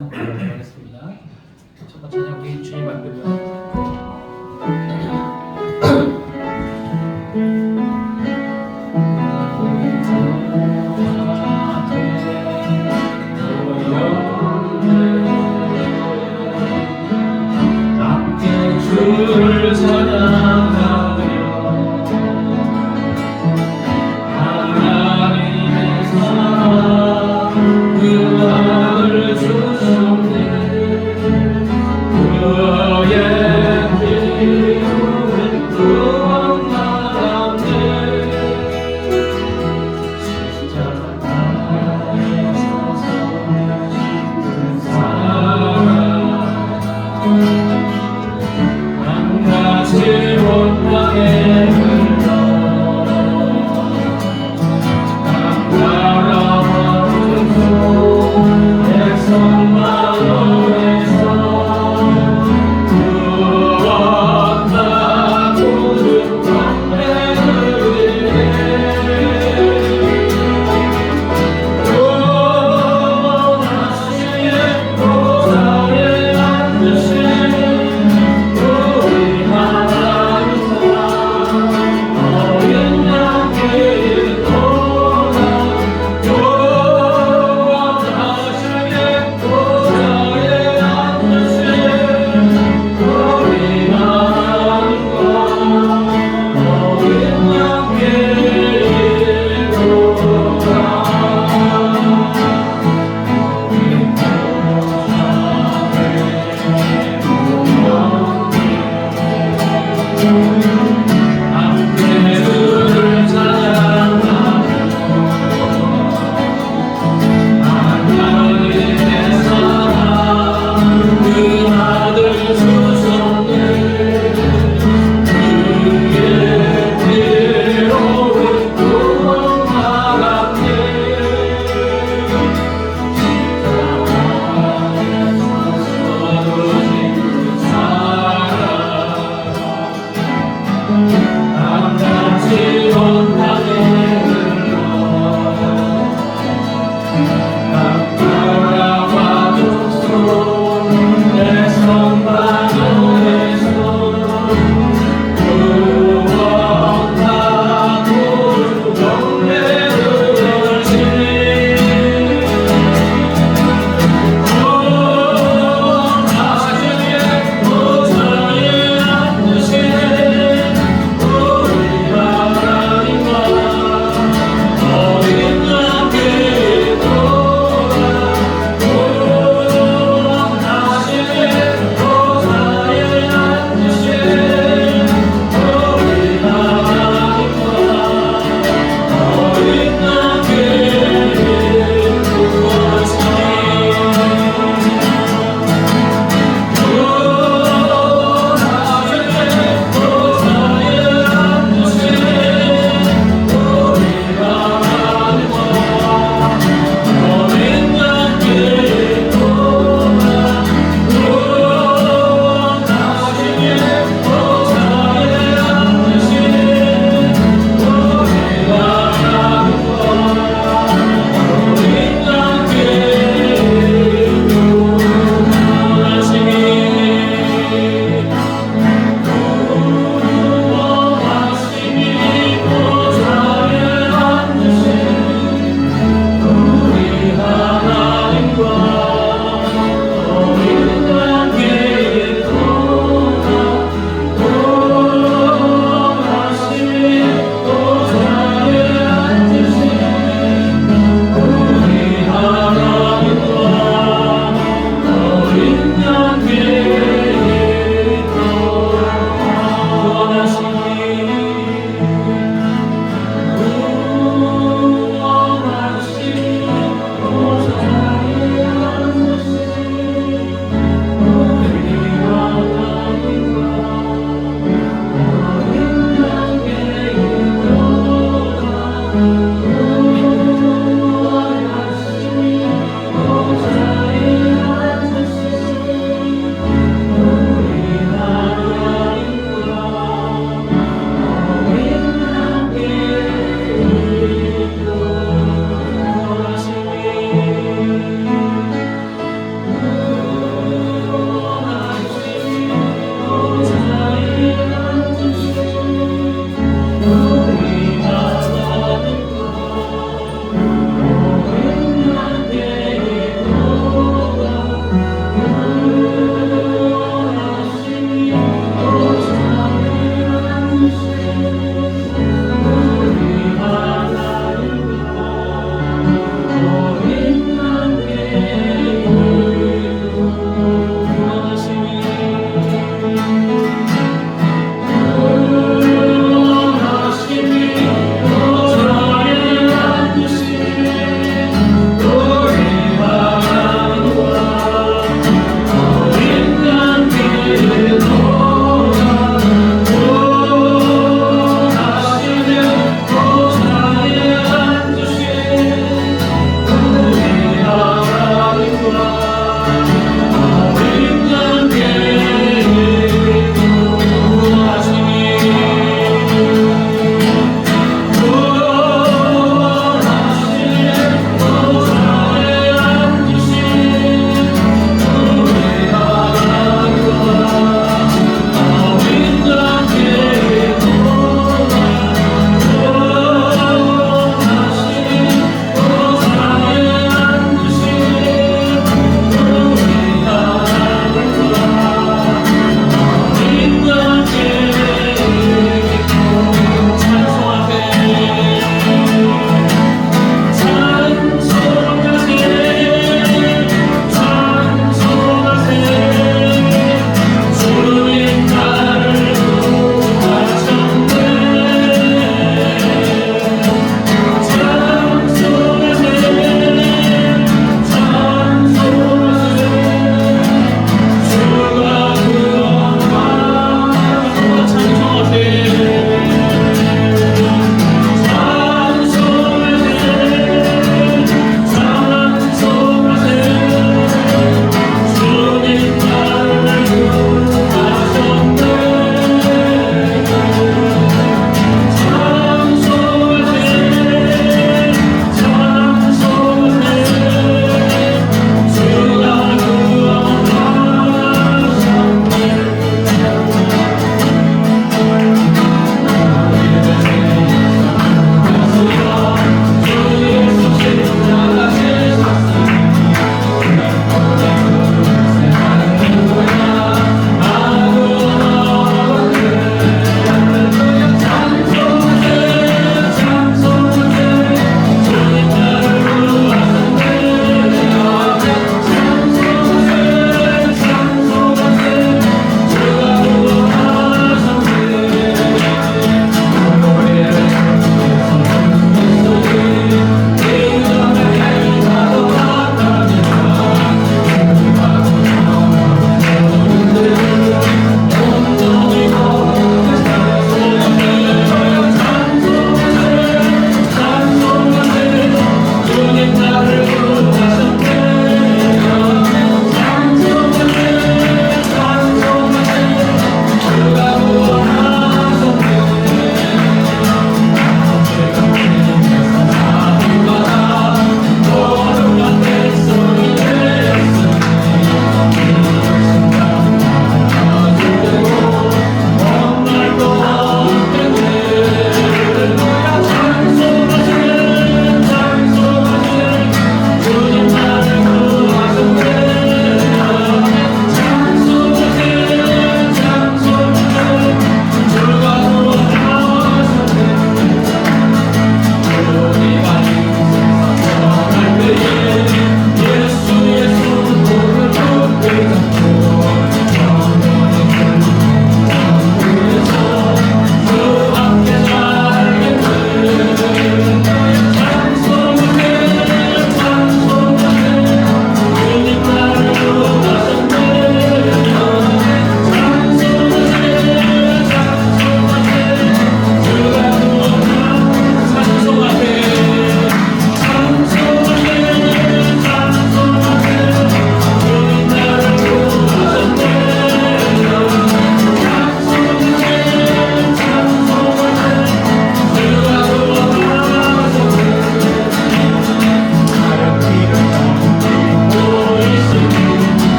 하겠습니다. 첫 번째 찬양 우리 주님 앞에 함께 주를 찬양하며 하나님의 사랑 그 아들 주셨네. 그의 피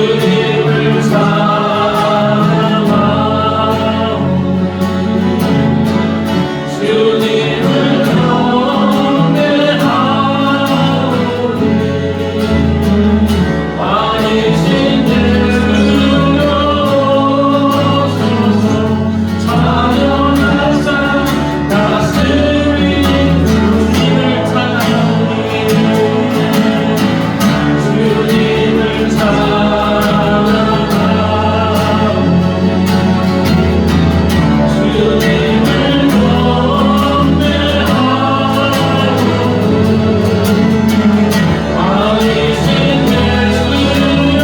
주님을 사랑하오 주님을 경배하오니 왕이신 예수여 오소서 찬양하사 다스리는 주님을 찬양하오니 주님을 사랑하오 주님을 경배하오 왕이신 예수여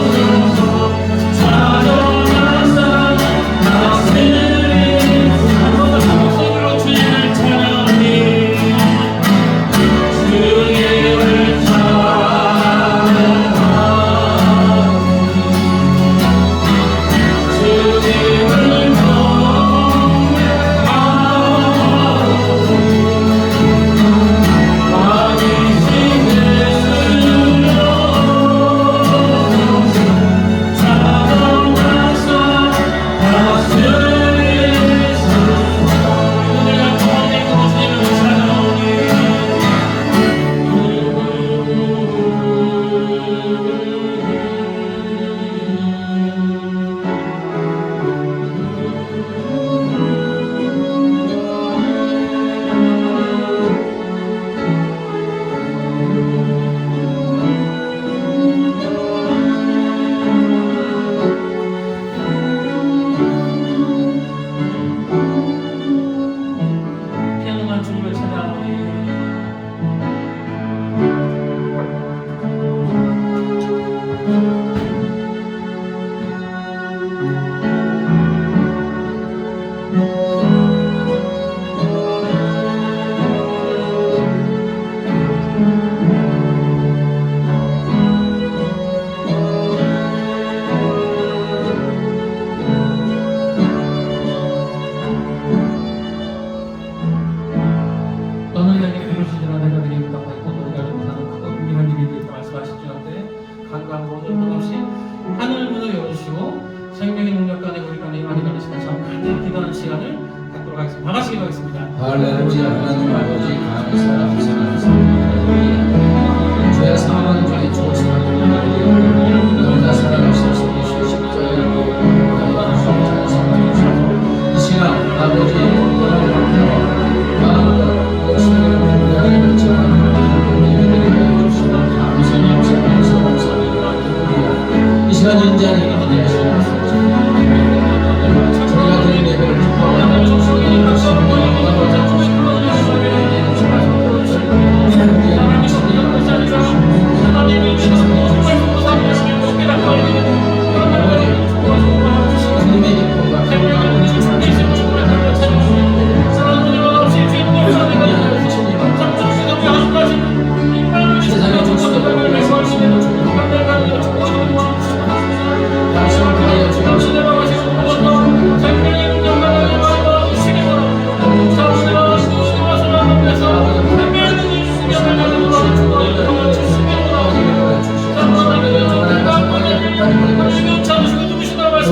오소서 찬양하사 다스리는 한번더 목소리로 주님을 찬양하니 주님을 사랑하오 주님을 경배하오 왕이신 예수여 찬양하사 다스리소서 내가 통행으로 주님을 찬양하오니 피아노만 주님을 찬양하오니 너는 내게 부르시리라 내가 네게 응답하고 너희가 용사는 크고 분명한 일이 되리라 말씀하시지언데 간과함으로도 끝없이 하늘 문을 열어주시고 생명의 능력 간에 우리 간에 많이 가리시는 잠깐 기도하는 시간을 갖도록 하겠습니다. 반갑게 기도하겠습니다. 할렐루야. 하나님 아버지 감사합니다. 주의 사랑하는 주의 조사하는 너무나 사랑하셔서 십자가를 이 시간 아버지 마음과 목소리를 분명하게 결정하는 예배드리게 해주시는 감사의 역사에서 감사합니다. 이 시간 연장이 되시옵소서. 저희가 드린 예배를 기뻐하며 주시는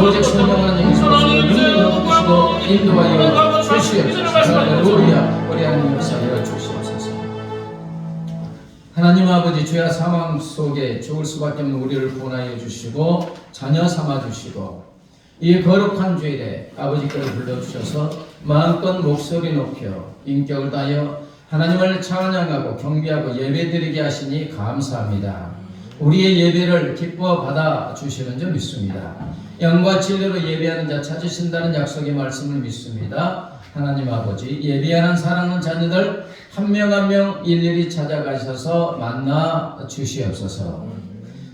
오직 성령하는 인도하여 주시옵소서. 할렐루야. 우리 하나님 역사하여 주시옵소서. 하나님 아버지 주야 사망 속에 죽을 수밖에 없는 우리를 구원하여 주시고 자녀 삼아 주시고 이 거룩한 주일에 아버지께로 불러주셔서 마음껏 목소리 높여 인격을 다하여 하나님을 찬양하고 경배하고 예배드리게 하시니 감사합니다. 우리의 예배를 기뻐 받아 주시는 줄 믿습니다. 영과 진리로 예배하는 자 찾으신다는 약속의 말씀을 믿습니다. 하나님 아버지 예배하는 사랑하는 자녀들 한 명 한 명 일일이 찾아가셔서 만나 주시옵소서.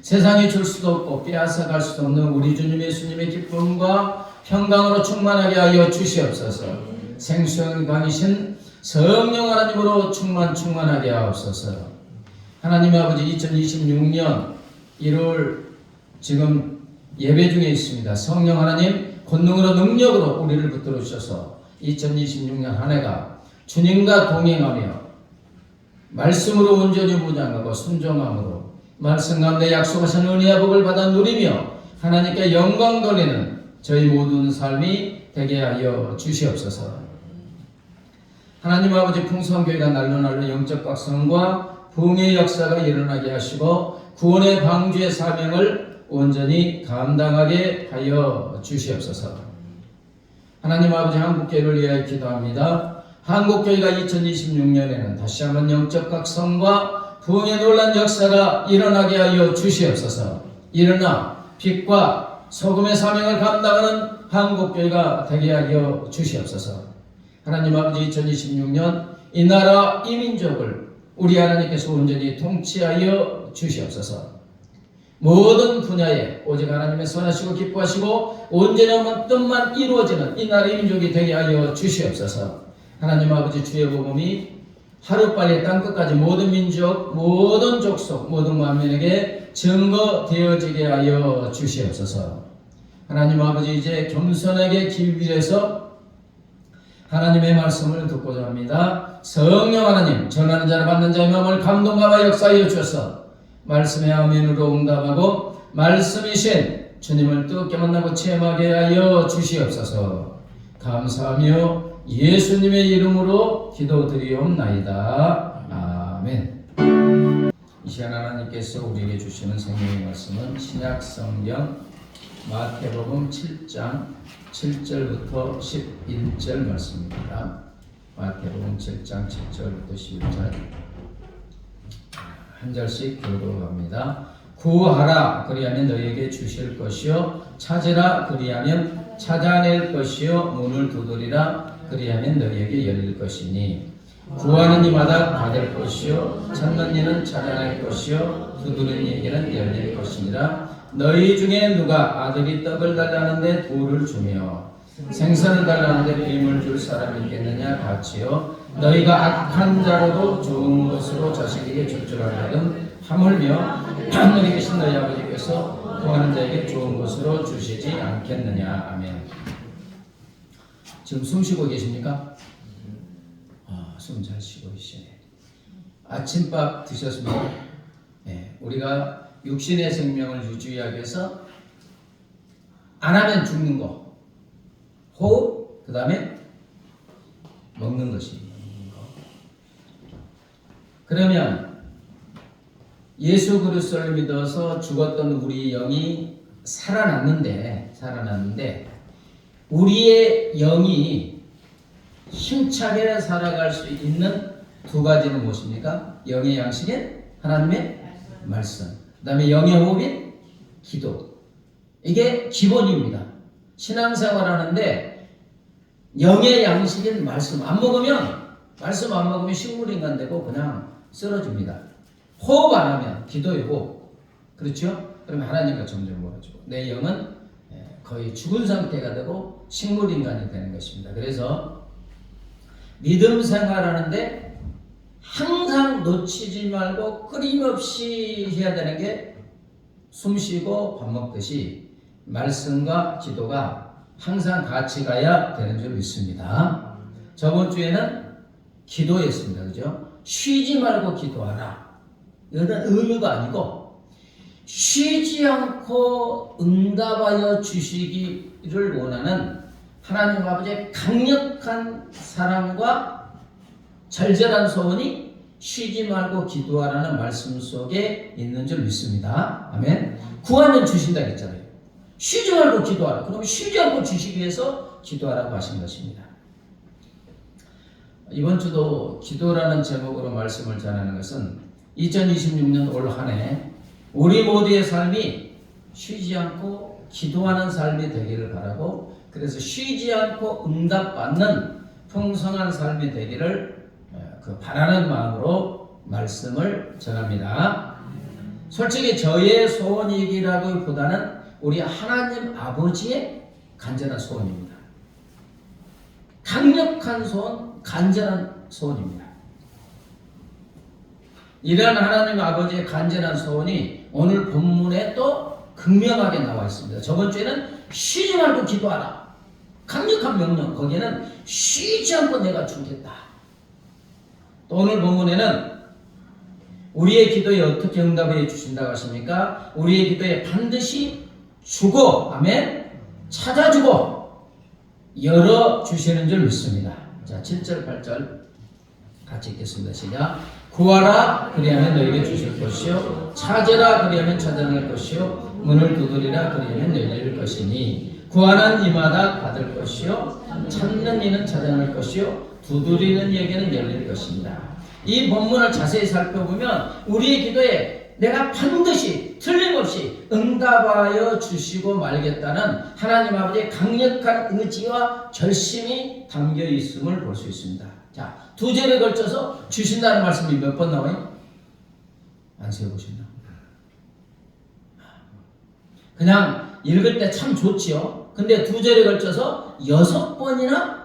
세상이 줄 수도 없고 빼앗아 갈 수도 없는 우리 주님 예수님의 기쁨과 평강으로 충만하게 하여 주시옵소서. 생수강이신 성령 하나님으로 충만하게 하옵소서. 하나님 아버지 2026년 1월 지금 예배 중에 있습니다. 성령 하나님 권능으로 능력으로 우리를 붙들어 주셔서 2026년 한 해가 주님과 동행하며 말씀으로 온전히 무장하고 순종함으로 말씀 가운데 약속하신 은혜와 복을 받아 누리며 하나님께 영광 돌리는 저희 모든 삶이 되게 하여 주시옵소서. 하나님 아버지, 풍성교회가 날로 영적 각성과 부흥의 역사가 일어나게 하시고 구원의 방주의 사명을 온전히 감당하게 하여 주시옵소서. 하나님 아버지, 한국교회를 위하여 기도합니다. 한국교회가 2026년에는 다시 한번 영적 각성과 부흥의 놀란 역사가 일어나게 하여 주시옵소서. 일어나 빛과 소금의 사명을 감당하는 한국교회가 되게 하여 주시옵소서. 하나님 아버지, 2026년 이 나라 이 민족을 우리 하나님께서 온전히 통치하여 주시옵소서. 모든 분야에 오직 하나님의 선하시고 기뻐하시고 온전한 뜻만 이루어지는 이 나라 이 민족이 되게 하여 주시옵소서. 하나님 아버지, 주의 복음이 하루빨리 땅끝까지 모든 민족, 모든 족속, 모든 만민에게 증거되어지게 하여 주시옵소서. 하나님 아버지, 이제 겸손하게 길들여서 하나님의 말씀을 듣고자 합니다. 성령 하나님, 전하는 자를 받는 자의 마음을 감동하여 역사하여 주셔서 말씀의 아멘으로 응답하고 말씀이신 주님을 뜨겁게 만나고 체험하게 하여 주시옵소서. 감사하며 예수님의 이름으로 기도드리옵나이다. 아멘. 이 시간 하나님께서 우리에게 주시는 생명의 말씀은 신약 성경 마태복음 7장 7절부터 11절 말씀입니다. 마태복음 7장 7절부터 11절 한 절씩 교독합니다. 구하라, 그리하면 너희에게 주실 것이요, 찾으라, 그리하면 찾아낼 것이요, 문을 두드리라, 그리하면 너희에게 열릴 것이니 구하는 이마다 받을 것이요, 찾는 이는 찾아낼 것이요, 두드리는 이에게는 열릴 것이니라. 너희 중에 누가 아들이 떡을 달라는데 돌을 주며 생선을 달라는데 뱀을 줄 사람이 있겠느냐? 같이요. 너희가 악한 자로도 좋은 것으로 자식에게 줄 줄 알거든 하물며 하늘에 계신 너희 아버지께서 구하는 자에게 좋은 것으로 주시지 않겠느냐? 아멘. 지금 숨 쉬고 계십니까? 숨 잘 쉬고 계시네. 아침밥 드셨습니까? 네, 우리가 육신의 생명을 유지하기 위해서 안 하면 죽는 거, 호흡, 그 다음에 먹는 것이. 그러면 예수 그리스도를 믿어서 죽었던 우리 영이 살아났는데 우리의 영이 힘차게 살아갈 수 있는 두 가지는 무엇입니까? 영의 양식인 하나님의 말씀, 그 다음에 영의 호흡인 기도. 이게 기본입니다. 신앙생활 하는데 영의 양식인 말씀 안 먹으면 식물인간 되고 그냥 쓰러집니다. 호흡 안 하면 기도의 호흡, 그렇죠? 그러면 하나님과 점점 멀어지고 내 영은 거의 죽은 상태가 되고 식물인간이 되는 것입니다. 그래서 믿음 생활하는데 항상 놓치지 말고 끊임없이 해야 되는 게 숨 쉬고 밥 먹듯이 말씀과 기도가 항상 같이 가야 되는 줄 믿습니다. 저번 주에는 기도했습니다. 그죠? 쉬지 말고 기도하라. 이거는 의무가 아니고 쉬지 않고 응답하여 주시기를 원하는 하나님 아버지의 강력한 사랑과 절절한 소원이 쉬지 말고 기도하라는 말씀 속에 있는 줄 믿습니다. 아멘. 구하면 주신다 했잖아요. 쉬지 말고 기도하라. 그러면 쉬지 않고 주시기 위해서 기도하라고 하신 것입니다. 이번 주도 기도라는 제목으로 말씀을 전하는 것은 2026년 올 한 해 우리 모두의 삶이 쉬지 않고 기도하는 삶이 되기를 바라고, 그래서 쉬지 않고 응답받는 풍성한 삶이 되기를 바라는 마음으로 말씀을 전합니다. 솔직히 저의 소원이기라기보다는 우리 하나님 아버지의 간절한 소원입니다. 강력한 소원, 간절한 소원입니다. 이러한 하나님 아버지의 간절한 소원이 오늘 본문에 또 극명하게 나와 있습니다. 저번 주에는 쉬지 말고 기도하라. 강력한 명령, 거기에는 쉬지 않고 내가 주겠다. 또 오늘 본문에는 우리의 기도에 어떻게 응답해 주신다고 하십니까? 우리의 기도에 반드시 주고, 아멘, 찾아주고 열어주시는 줄 믿습니다. 자, 7절 8절 같이 읽겠습니다. 시작. 구하라 그리하면 너에게 주실 것이요, 찾으라 그리하면 찾아낼 것이요, 문을 두드리라 그리하면 열릴 것이니, 구하는 이마다 받을 것이요, 찾는 이는 찾아낼 것이요, 두드리는 이에게는 열릴 것입니다. 이 본문을 자세히 살펴보면 우리의 기도에 내가 반드시 틀림없이 응답하여 주시고 말겠다는 하나님 아버지의 강력한 의지와 결심이 담겨 있음을 볼 수 있습니다. 자, 2절에 걸쳐서 주신다는 말씀이 몇 번 나와요? 안 세어보셨나? 그냥 읽을 때 참 좋지요. 근데 2절에 걸쳐서 6번이나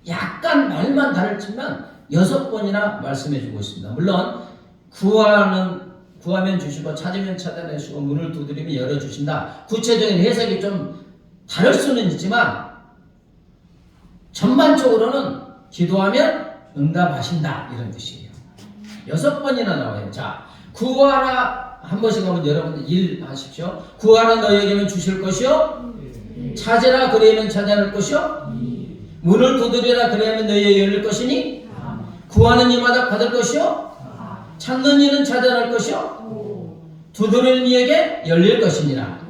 약간 말만 다르지만 6번이나 말씀해주고 있습니다. 물론 구하면 주시고, 찾으면 찾아내시고, 문을 두드리면 열어주신다. 구체적인 해석이 좀 다를 수는 있지만 전반적으로는 기도하면 응답하신다 이런 뜻이에요. 6번이나 나와요. 자, 구하라 한 번씩 하면 여러분 일하십시오. 구하라 너에게는 주실 것이요, 찾으라 그리하면 찾아낼 것이요, 문을 두드리라 그리하면 너희에게 열릴 것이니, 구하는 이마다 받을 것이요, 찾는 이는 찾아낼 것이요, 두드리는 이에게 열릴 것이니라.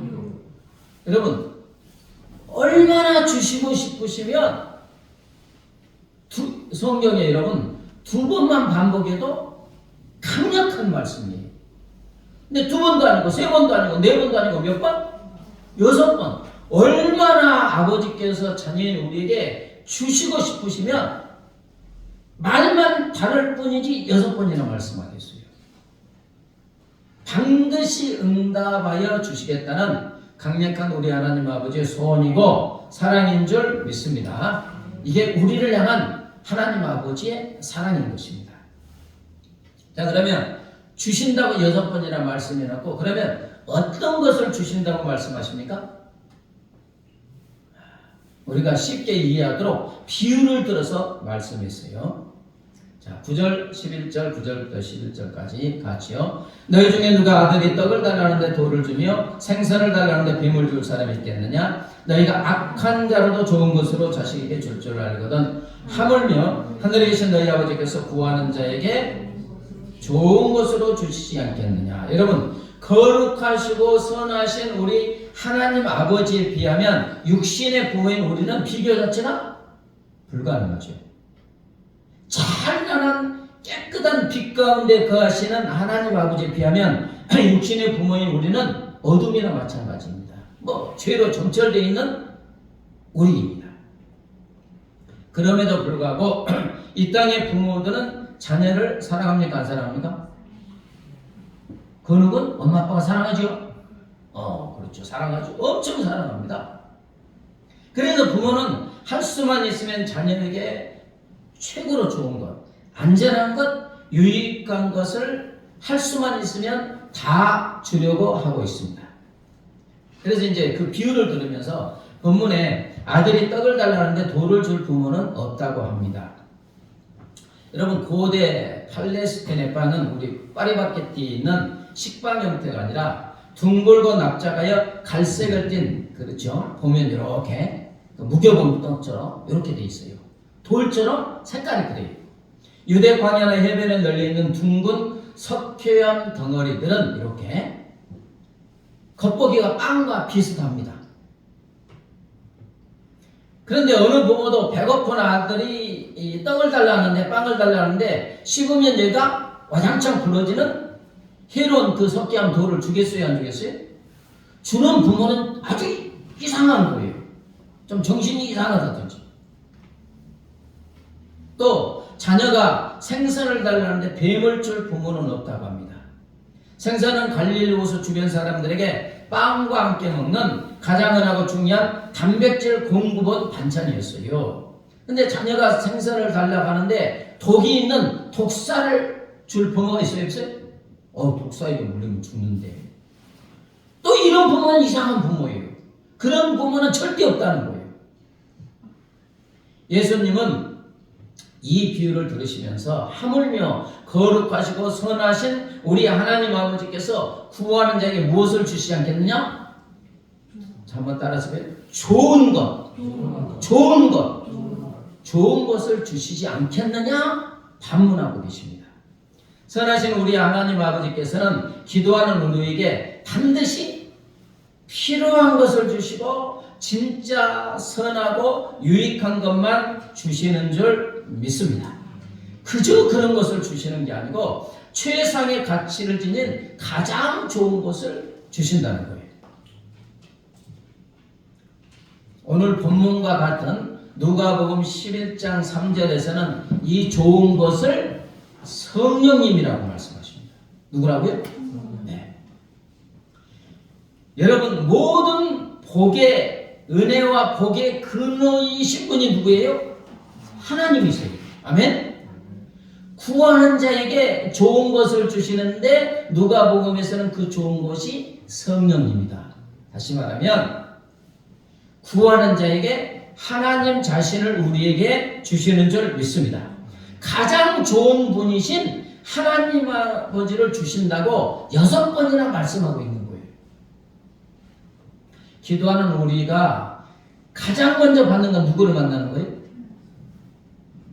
여러분, 얼마나 주시고 싶으시면 성경에 여러분 2번만 반복해도 강력한 말씀이에요. 근데 2번도 아니고 3번도 아니고 4번도 아니고 몇 번? 6번. 얼마나 아버지께서 자녀인 우리에게 주시고 싶으시면 말만 다를 뿐이지 6번이나 말씀하겠어요. 반드시 응답하여 주시겠다는 강력한 우리 하나님 아버지의 소원이고 사랑인 줄 믿습니다. 이게 우리를 향한 하나님 아버지의 사랑인 것입니다. 자, 그러면 주신다고 6번이나 말씀해놨고, 그러면 어떤 것을 주신다고 말씀하십니까? 우리가 쉽게 이해하도록 비유를 들어서 말씀했어요. 자, 9절, 11절, 9절부터 11절까지 같이요. 너희 중에 누가 아들이 떡을 달라는데 돌을 주며 생선을 달라는데 뱀을 줄 사람이 있겠느냐? 너희가 악한 자로도 좋은 것으로 자식에게 줄 줄 알거든. 하물며 하늘에 계신 너희 아버지께서 구하는 자에게 좋은 것으로 주시지 않겠느냐? 여러분, 거룩하시고 선하신 우리 하나님 아버지에 비하면 육신의 부모인 우리는 비교 자체가 불가능하죠. 찬란한 깨끗한 빛 가운데 거하시는 하나님 아버지에 비하면 육신의 부모인 우리는 어둠이나 마찬가지입니다. 죄로 점철되어 있는 우리입니다. 그럼에도 불구하고 이 땅의 부모들은 자녀를 사랑합니까? 안 사랑합니까? 건욱은 엄마 아빠가 사랑하죠? 그렇죠. 사랑하죠. 엄청 사랑합니다. 그래서 부모는 할 수만 있으면 자녀에게 최고로 좋은 것, 안전한 것, 유익한 것을 할 수만 있으면 다 주려고 하고 있습니다. 그래서 이제 그 비유를 들으면서 본문에 아들이 떡을 달라는데 돌을 줄 부모는 없다고 합니다. 여러분, 고대 팔레스타인의 빵은 우리 파리바게뜨에 있는 식빵 형태가 아니라 둥글고 납작하여 갈색을 띤, 그렇죠? 보면 이렇게 무교본 떡처럼 이렇게 돼 있어요. 돌처럼 색깔이 그래요. 유대 광야나 해변에 널려있는 둥근 석회암 덩어리들은 이렇게 겉보기가 빵과 비슷합니다. 그런데 어느 부모도 배고픈 아들이 이 떡을 달라는데, 빵을 달라는데 씹으면 얘가 와장창 굴러지는 해로운 그 석회암 돌을 주겠어요, 안 주겠어요? 주는 부모는 아주 이상한 거예요. 좀 정신이 이상하다든지. 또 자녀가 생선을 달라는데 뱀을 줄 부모는 없다고 합니다. 생선은 갈릴리 호수 주변 사람들에게 빵과 함께 먹는 가장 흔하고 중요한 단백질 공급원 반찬이었어요. 근데 자녀가 생선을 달라고 하는데 독이 있는 독사를 줄 부모가 있어요, 없어요? 독사에게 물리면 죽는데. 또 이런 부모는 이상한 부모예요. 그런 부모는 절대 없다는 거예요. 예수님은 이 비유를 들으시면서 하물며 거룩하시고 선하신 우리 하나님 아버지께서 구하는 자에게 무엇을 주시지 않겠느냐? 자, 한번 따라서 해요. 좋은 것, 좋은 것, 좋은 것을 주시지 않겠느냐? 반문하고 계십니다. 선하신 우리 하나님 아버지께서는 기도하는 우리에게 반드시 필요한 것을 주시고 진짜 선하고 유익한 것만 주시는 줄 믿습니다. 그저 그런 것을 주시는 게 아니고 최상의 가치를 지닌 가장 좋은 것을 주신다는 거예요. 오늘 본문과 같은 누가복음 11장 3절에서는 이 좋은 것을 성령님이라고 말씀하십니다. 누구라고요? 네. 여러분, 모든 복의 은혜와 복의 근원이신 분이 누구예요? 하나님이세요. 아멘. 구하는 자에게 좋은 것을 주시는데 누가복음에서는 그 좋은 것이 성령님이다. 다시 말하면 구하는 자에게 하나님 자신을 우리에게 주시는 줄 믿습니다. 가장 좋은 분이신 하나님 아버지를 주신다고 6번이나 말씀하고 있는 거예요. 기도하는 우리가 가장 먼저 받는 건 누구를 만나는 거예요?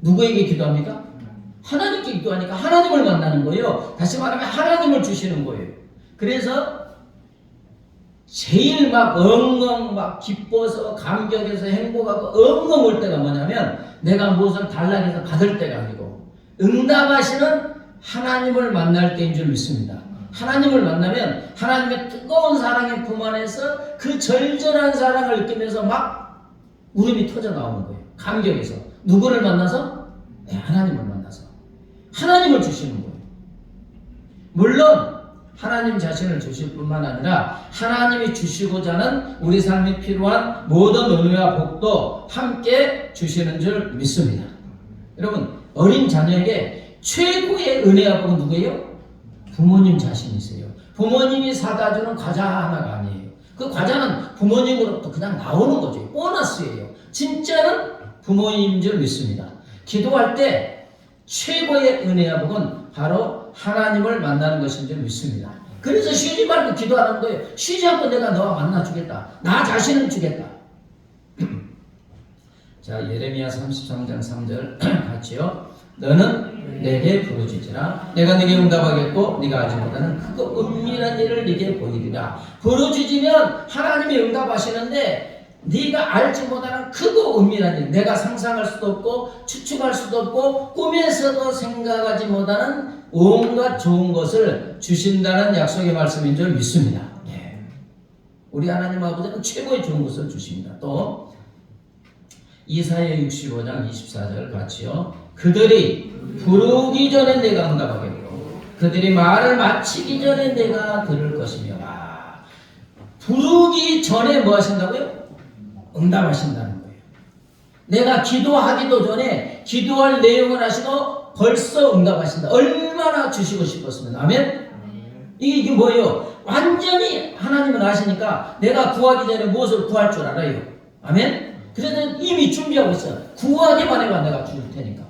누구에게 기도합니까? 하나님께 기도하니까 하나님을 만나는 거예요. 다시 말하면 하나님을 주시는 거예요. 그래서 제일 막 엉엉 막 기뻐서 감격해서 행복하고 엉엉 올 때가 뭐냐면 내가 무엇을 달라고 해서 받을 때가 아니고 응답하시는 하나님을 만날 때인 줄 믿습니다. 하나님을 만나면 하나님의 뜨거운 사랑의 품 안에서 그 절절한 사랑을 느끼면서 막 울음이 터져 나오는 거예요. 감격에서. 누구를 만나서? 네, 하나님을 만나서. 하나님을 주시는 거예요. 물론 하나님 자신을 주실 뿐만 아니라 하나님이 주시고자 하는 우리 삶에 필요한 모든 은혜와 복도 함께 주시는 줄 믿습니다. 여러분, 어린 자녀에게 최고의 은혜와 복은 누구예요? 부모님 자신이세요. 부모님이 사다 주는 과자 하나가 아니에요. 그 과자는 부모님으로부터 그냥 나오는 거죠. 보너스예요. 진짜는 부모님인 줄 믿습니다. 기도할 때 최고의 은혜와 복은 바로 하나님을 만나는 것인 줄 믿습니다. 그래서 쉬지 말고 기도하는 거예요. 쉬지 않고 내가 너와 만나주겠다. 나 자신을 주겠다. 자, 예레미야 33장 3절 같이요. 너는 내게 부르짖으라. 내가 네게 응답하겠고 네가 아직 못하는 크고 은밀한 일을 네게 보이리라. 부르짖으면 하나님이 응답하시는데 네가 알지 못하는 크고 은밀한 일, 내가 상상할 수도 없고 추측할 수도 없고 꿈에서도 생각하지 못하는 온갖 좋은 것을 주신다는 약속의 말씀인 줄 믿습니다. 예. 우리 하나님 아버지는 최고의 좋은 것을 주십니다. 또 이사야 65장 24절 같이요. 그들이 부르기 전에 내가 응답하겠고 그들이 말을 마치기 전에 내가 들을 것이며. 부르기 전에 뭐 하신다고요? 응답하신다는 거예요. 내가 기도하기도 전에 기도할 내용을 하시고 벌써 응답하신다. 얼마나 주시고 싶었으면. 아멘? 이게 뭐예요? 완전히 하나님은 아시니까 내가 구하기 전에 무엇을 구할 줄 알아요. 아멘? 그래서 이미 준비하고 있어요. 구하기만 해봐 내가 줄 테니까.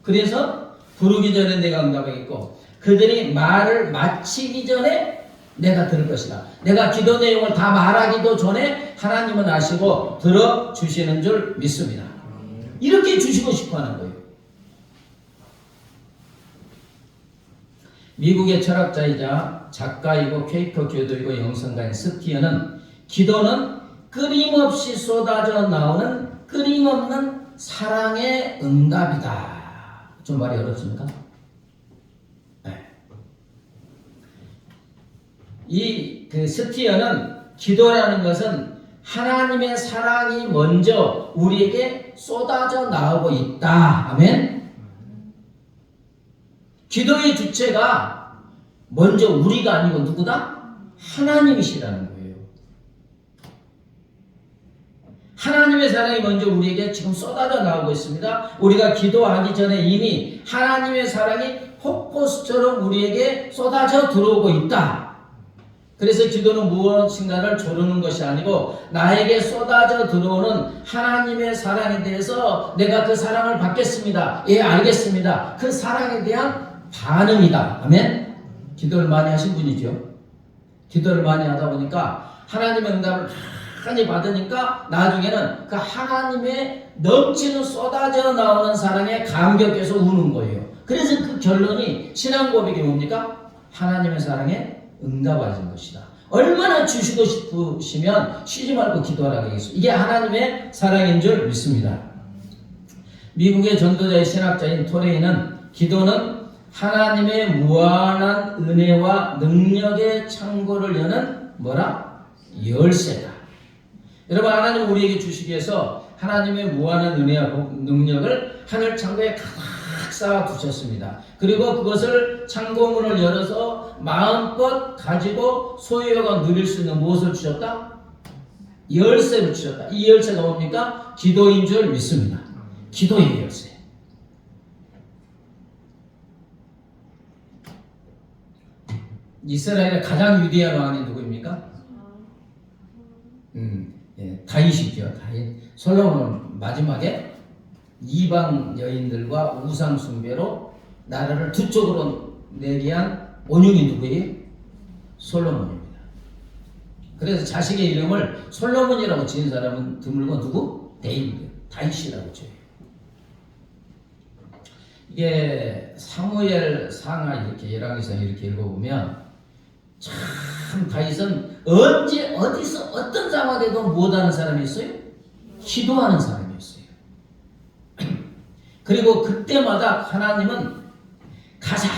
그래서 부르기 전에 내가 응답하겠고 그들이 말을 마치기 전에 내가 들을 것이다. 내가 기도 내용을 다 말하기도 전에 하나님은 아시고 들어주시는 줄 믿습니다. 이렇게 주시고 싶어 하는 거예요. 미국의 철학자이자 작가이고 퀘이커 교도이고 영성가인 스티어는 기도는 끊임없이 쏟아져 나오는 끊임없는 사랑의 응답이다. 좀 말이 어렵습니까? 이 스티어는 기도라는 것은 하나님의 사랑이 먼저 우리에게 쏟아져 나오고 있다. 아멘? 기도의 주체가 먼저 우리가 아니고 누구다? 하나님이시라는 거예요. 하나님의 사랑이 먼저 우리에게 지금 쏟아져 나오고 있습니다. 우리가 기도하기 전에 이미 하나님의 사랑이 폭포수처럼 우리에게 쏟아져 들어오고 있다. 그래서 기도는 무엇인가를 조르는 것이 아니고 나에게 쏟아져 들어오는 하나님의 사랑에 대해서 내가 그 사랑을 받겠습니다. 예, 알겠습니다. 그 사랑에 대한 반응이다. 아멘? 기도를 많이 하신 분이죠. 기도를 많이 하다 보니까 하나님의 응답을 많이 받으니까 나중에는 그 하나님의 넘치는 쏟아져 나오는 사랑에 감격해서 우는 거예요. 그래서 그 결론이 신앙 고백이 뭡니까? 하나님의 사랑에 응답하신 것이다. 얼마나 주시고 싶으시면 쉬지 말고 기도하라 되겠어. 이게 하나님의 사랑인 줄 믿습니다. 미국의 전도자의 신학자인 토레이는 기도는 하나님의 무한한 은혜와 능력의 창고를 여는 뭐라? 열쇠다. 여러분, 하나님 우리에게 주시기 위해서 하나님의 무한한 은혜와 능력을 하늘 창고에 가득 쌓아 두셨습니다. 그리고 그것을 창고문을 열어서 마음껏 가지고 소유하고 누릴 수 있는 무엇을 주셨다? 열쇠를 주셨다. 이 열쇠가 뭡니까? 기도인 줄 믿습니다. 기도의 열쇠. 이스라엘의 가장 위대한 왕이 누구입니까? 다윗이죠. 다윗. 솔로몬은 마지막에 이방 여인들과 우상 숭배로 나라를 두 쪽으로 내게 한 원흉이 누구예요? 솔로몬입니다. 그래서 자식의 이름을 솔로몬이라고 지은 사람은 드물고 누구? 다윗이라고 지어요. 이게 사무엘 상하 이렇게 열왕기상 이렇게 읽어보면 참 다윗은 언제 어디서 어떤 상황에도 못하는 사람이 있어요? 기도하는 사람이었어요. 그리고 그때마다 하나님은 가장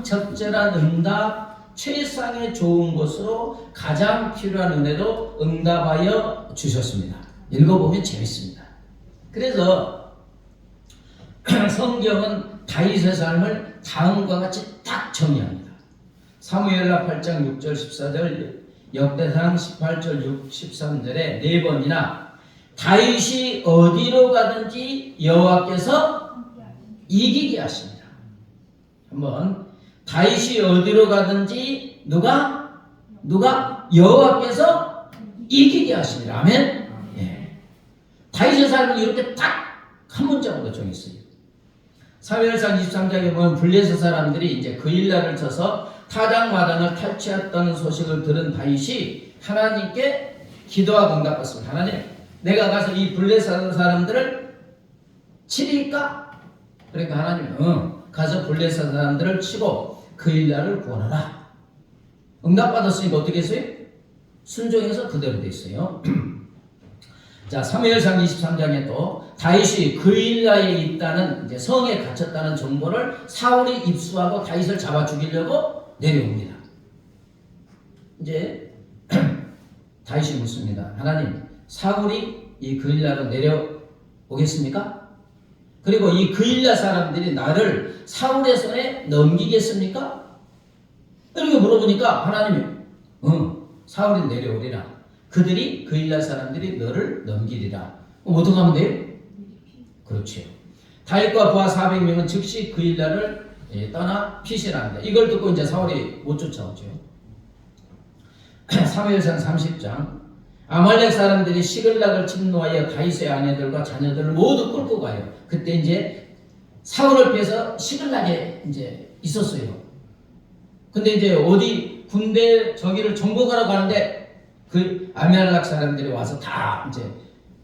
적절한 응답, 최상의 좋은 것으로 가장 필요한 은혜로 응답하여 주셨습니다. 읽어보면 재밌습니다. 그래서 성경은 다윗의 삶을 다음과 같이 딱 정의합니다. 사무엘하 8장 6절 14절, 역대상 18절 6, 13절에 네 번이나 다윗이 어디로 가든지 여호와께서 이기게 하십니다. 한번 다윗이 어디로 가든지 누가 여호와께서 이기게 하십니다. 아멘. 예. 다윗의 삶은 이렇게 딱 한 문장으로 정했어요. 사무엘상 23장에 보면 블레셋 사람들이 이제 그 일날을 쳐서 타작마당을 탈취했다는 소식을 들은 다윗이 하나님께 기도하고 응답받습니다. 하나님, 내가 가서 이 블레셋 사람들을 치리까? 그러니까 하나님, 가서 블레셋 사람들을 치고 그 일날을 구원하라. 응답받았으니까 어떻게 했어요? 순종해서 그대로 됐어요. 자, 사무엘상 23장에 또 다윗이 그일라에 있다는 이제 성에 갇혔다는 정보를 사울이 입수하고 다윗을 잡아 죽이려고 내려옵니다. 이제 다윗이 묻습니다. 하나님, 사울이 이 그일라로 내려오겠습니까? 그리고 이 그일라 사람들이 나를 사울의 손에 넘기겠습니까? 이렇게 물어보니까 하나님이 사울이 내려오리라. 그들이 그일라 사람들이 너를 넘기리라. 그럼 어떻게 하면 돼요? 그렇죠. 다윗과 부하 400명은 즉시 그일라를 떠나 피신합니다. 이걸 듣고 이제 사울이 못 쫓아오죠. 사무엘상 30장 아말렉 사람들이 시글락을 침노하여 다윗의 아내들과 자녀들을 모두 끌고 가요. 그때 이제 사울을 피해서 시글락에 이제 있었어요. 근데 이제 어디 군대 저기를 정복하러 가는데 그 아말렉 사람들이 와서 다 이제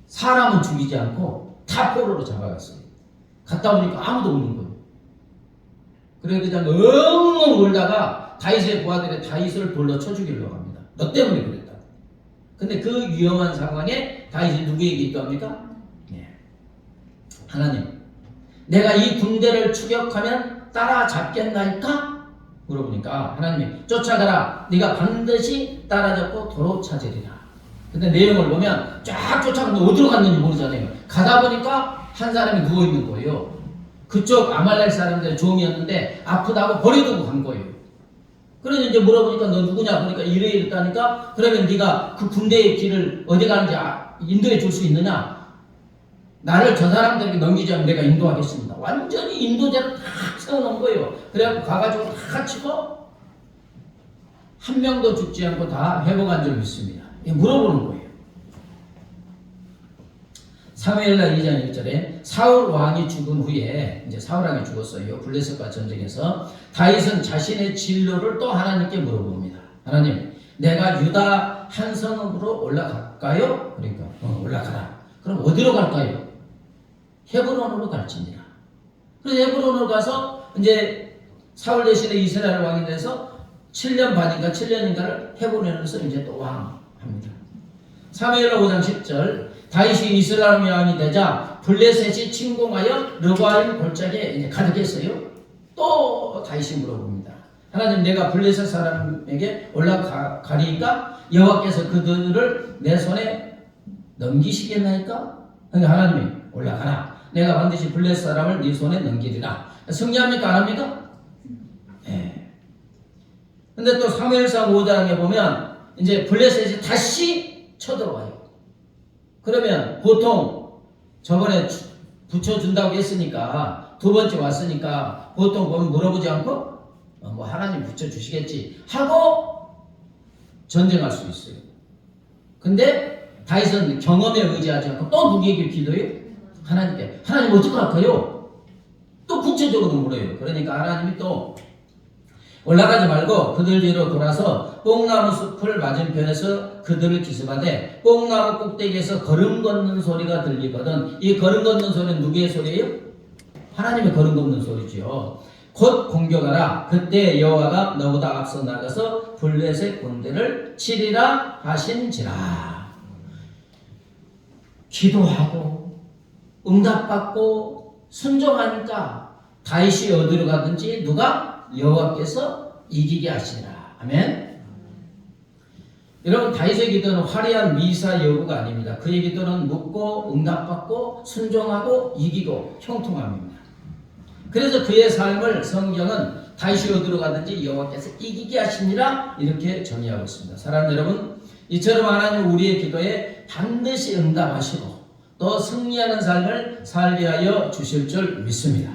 사람은 죽이지 않고 다 포로로 잡아갔어요. 갔다 오니까 아무도 없는 거예요. 그래서 그냥 엉엉 울다가 다윗의 부하들이 다윗을 돌로 쳐 죽이려고 합니다. 너 때문에 그랬다. 근데 그 위험한 상황에 다윗이 누구에게 기도합니까? 하나님, 내가 이 군대를 추격하면 따라잡겠나이까? 물어보니까 하나님이 쫓아가라. 네가 반드시 따라잡고 도로 찾으리라. 근데 내용을 보면 쫙 쫓아가는데 어디로 갔는지 모르잖아요. 가다 보니까 한 사람이 누워있는 거예요. 그쪽 아말렉 사람들의 종이었는데 아프다고 버려두고 간 거예요. 그래서 이제 물어보니까 너 누구냐? 그러니까 이랬다니까 그러면 네가 그 군대의 길을 어디 가는지 인도해 줄 수 있느냐? 나를 저 사람들에게 넘기지 않으면 내가 인도하겠습니다. 완전히 인도제를 다 세워놓은 거예요. 그래갖고 가가지고 다 치고 한 명도 죽지 않고 다 회복한 줄 믿습니다. 물어보는 거예요. 사무엘하 2장 1절에 사울 왕이 죽은 후에 이제 사울 왕이 죽었어요. 블레셋과 전쟁에서 다윗은 자신의 진로를 또 하나님께 물어봅니다. 하나님, 내가 유다 한 성읍으로 올라갈까요? 그러니까 올라가라. 그럼 어디로 갈까요? 헤브론으로 갈지니라. 그래서 헤브론으로 가서 이제 사울 대신에 이스라엘 왕이 돼서 7년 반인가 7년인가를 헤브론에서 이제 또 왕합니다. 사무엘하 5장 10절 다윗이 이스라엘 왕이 되자 블레셋이 침공하여 르바임 골짜기에 이제 가득했어요. 또 다윗이 물어봅니다. 하나님, 내가 블레셋 사람에게 올라가리까 여호와께서 그들을 내 손에 넘기시겠나이까? 그러니까 하나님이 올라가라. 내가 반드시 블레셋 사람을 네 손에 넘기리라. 승리합니까? 안 합니까? 네. 근데 또 사무엘상 5장에 보면 이제 블레셋이 다시 쳐들어와요. 그러면 보통 저번에 붙여준다고 했으니까 두 번째 왔으니까 보통 보면 물어보지 않고 뭐 하나님 붙여주시겠지 하고 전쟁할 수 있어요. 근데 다윗은 경험에 의지하지 않고 또 누구에게 기도해요? 하나님께. 하나님 어떻게 할까요? 또 구체적으로 물어요. 그러니까 하나님이 또 올라가지 말고 그들 뒤로 돌아서 뽕나무 숲을 맞은편에서 그들을 기습하되 뽕나무 꼭대기에서 걸음 걷는 소리가 들리거든. 이 걸음 걷는 소리는 누구의 소리예요? 하나님의 걸음 걷는 소리지요. 곧 공격하라. 그때 여호와가 너보다 앞서 나가서 블레셋 군대를 치리라 하신지라. 기도하고 응답받고 순종하니까 다윗이 어디로 가든지 누가? 여호와께서 이기게 하시니라. 아멘. 여러분, 다윗의 기도는 화려한 미사 여부가 아닙니다. 그의 기도는 묻고 응답받고 순종하고 이기고 형통함입니다. 그래서 그의 삶을 성경은 다윗이 어디로 가든지 여호와께서 이기게 하시니라 이렇게 정의하고 있습니다. 사랑하는 여러분, 이처럼 하나님 우리의 기도에 반드시 응답하시고 또 승리하는 삶을 살게 하여 주실 줄 믿습니다.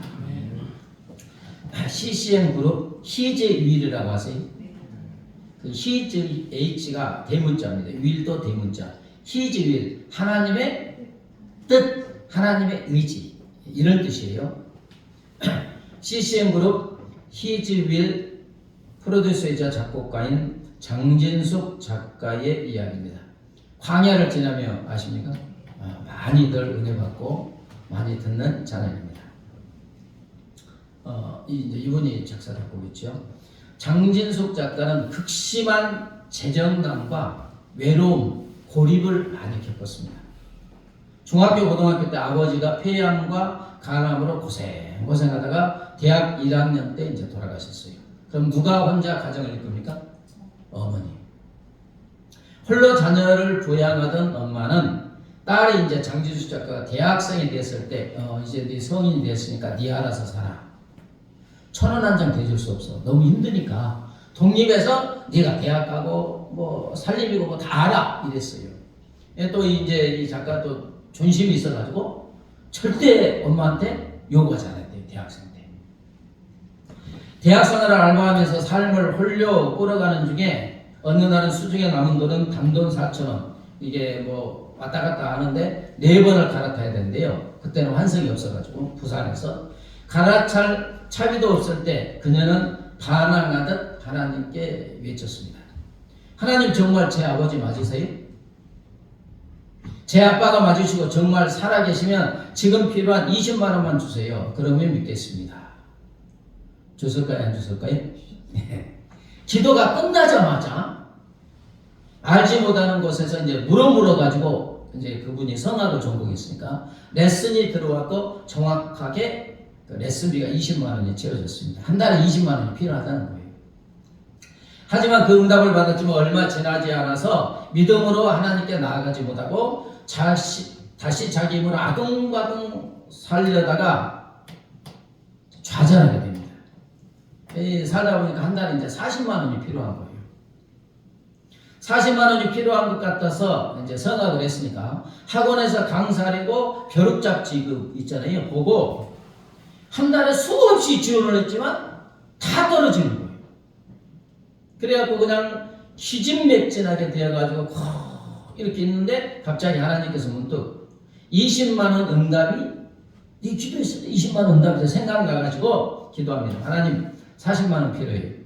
CCM 그룹 히즈 윌이라고 하세요. 그 히즈 H가 대문자입니다. 윌도 대문자. 히즈 윌, 하나님의 뜻, 하나님의 의지, 이런 뜻이에요. CCM 그룹 히즈 윌 프로듀서이자 작곡가인 장진숙 작가의 이야기입니다. 광야를 지나며 아십니까? 많이들 은혜 받고 많이 듣는 찬양입니다. 이분이 작사를 하고 있죠. 장진숙 작가는 극심한 재정난과 외로움, 고립을 많이 겪었습니다. 중학교, 고등학교 때 아버지가 폐암과 간암으로 고생하다가 대학 1학년 때 이제 돌아가셨어요. 그럼 누가 혼자 가정을 이끕니까? 어머니. 홀로 자녀를 부양하던 엄마는 딸이 이제 장진숙 작가가 대학생이 됐을 때 이제 네 성인이 됐으니까 네 알아서 살아. 1,000원 한 장 대줄 수 없어. 너무 힘드니까 독립해서 네가 대학 가고 뭐 살림이고 뭐 다 알아 이랬어요. 또 이제 이 작가 또 존심이 있어가지고 절대 엄마한테 요구하지 않았대요. 대학생 때. 대학 생활을 알바하면서 삶을 홀려 끌어가는 중에 어느 날은 수중에 남은 돈은 단돈 4,000원. 이게 뭐 왔다 갔다 하는데 4번을 갈아타야 되는데요. 그때는 환승이 없어가지고 부산에서 갈아찰 차비도 없을 때 그녀는 반항하듯 하나님께 외쳤습니다. 하나님, 정말 제 아버지 맞으세요? 제 아빠가 맞으시고 정말 살아계시면 지금 필요한 20만 원만 주세요. 그러면 믿겠습니다. 줬을까요? 안 줬을까요? 기도가 끝나자마자 알지 못하는 곳에서 이제 물어가지고 이제 그분이 성악을 전공했으니까 레슨이 들어왔고 정확하게 레슨비가 20만 원이 채워졌습니다. 한 달에 20만 원이 필요하다는 거예요. 하지만 그 응답을 받았지만 얼마 지나지 않아서 믿음으로 하나님께 나아가지 못하고 다시 자기 힘으로 아둥바둥 살려다가 좌절하게 됩니다. 살다 보니까 한 달에 이제 40만 원이 필요한 거예요. 40만 원이 필요한 것 같아서 이제 성악을 했으니까 학원에서 강사리고 벼룩잡 지급 있잖아요. 보고 한 달에 수없이 지원을 했지만 다 떨어지는 거예요. 그래갖고 그냥 기진맥진하게 되어가지고 이렇게 있는데 갑자기 하나님께서 문득 20만 원 응답이 네 기도했을 때 20만 원 응답이 생각나가지고 기도합니다. 하나님 40만 원 필요해요.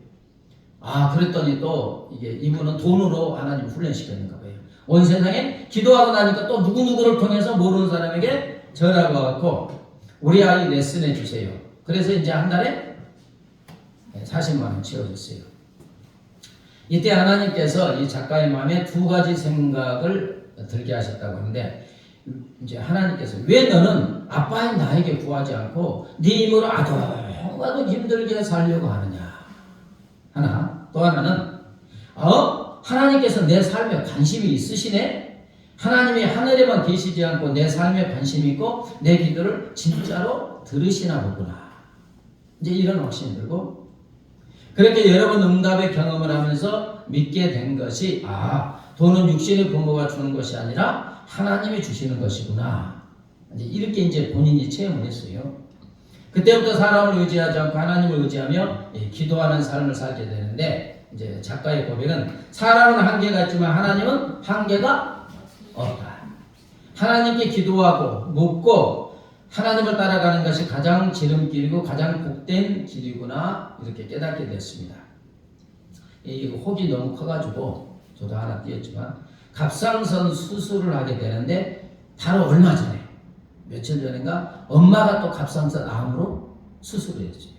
아, 그랬더니 또 이분은 돈으로 하나님 훈련시켰는가 봐요. 온 세상에 기도하고 나니까 또 누구누구를 통해서 모르는 사람에게 전화가 왔고 우리 아이 레슨해 주세요. 그래서 이제 한 달에 40만 원 채워줬어요. 이때 하나님께서 이 작가의 마음에 두 가지 생각을 들게 하셨다고 하는데, 이제 하나님께서 왜 너는 아빠인 나에게 구하지 않고 네 힘으로 아주 힘들게 살려고 하느냐. 하나, 또 하나는 하나님께서 내 삶에 관심이 있으시네. 하나님이 하늘에만 계시지 않고 내 삶에 관심이 있고 내 기도를 진짜로 들으시나 보구나. 이제 이런 확신이 들고, 그렇게 여러 번 응답의 경험을 하면서 믿게 된 것이 돈은 육신의 부모가 주는 것이 아니라 하나님이 주시는 것이구나. 이렇게 이제 본인이 체험을 했어요. 그때부터 사람을 의지하지 않고 하나님을 의지하며 기도하는 삶을 살게 되는데, 이제 작가의 고백은 사람은 한계가 있지만 하나님은 한계가 없다. 하나님께 기도하고 묻고 하나님을 따라가는 것이 가장 지름길이고 가장 복된 길이구나, 이렇게 깨닫게 됐습니다. 이 혹이 너무 커가지고 저도 하나 띄었지만 갑상선 수술을 하게 되는데 바로 얼마 전에 며칠 전인가 엄마가 또 갑상선 암으로 수술을 했어요.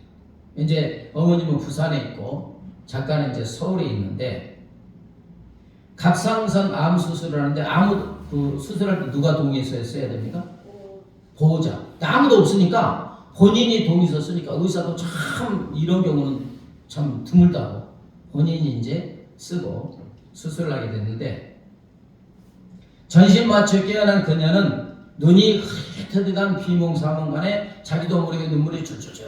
이제 어머님은 부산에 있고 작가는 이제 서울에 있는데, 갑상선 암 수술을 하는데 그 수술할 때 누가 동의해서 했어야 됩니까? 보호자. 아무도 없으니까 본인이 동의서 쓰니까 의사도 참 이런 경우는 참 드물다고 본인이 이제 쓰고 수술을 하게 됐는데, 전신 마취에 깨어난 그녀는 눈이 흐릿흐릿한 비몽사몽간에 자기도 모르게 눈물이 줄줄줄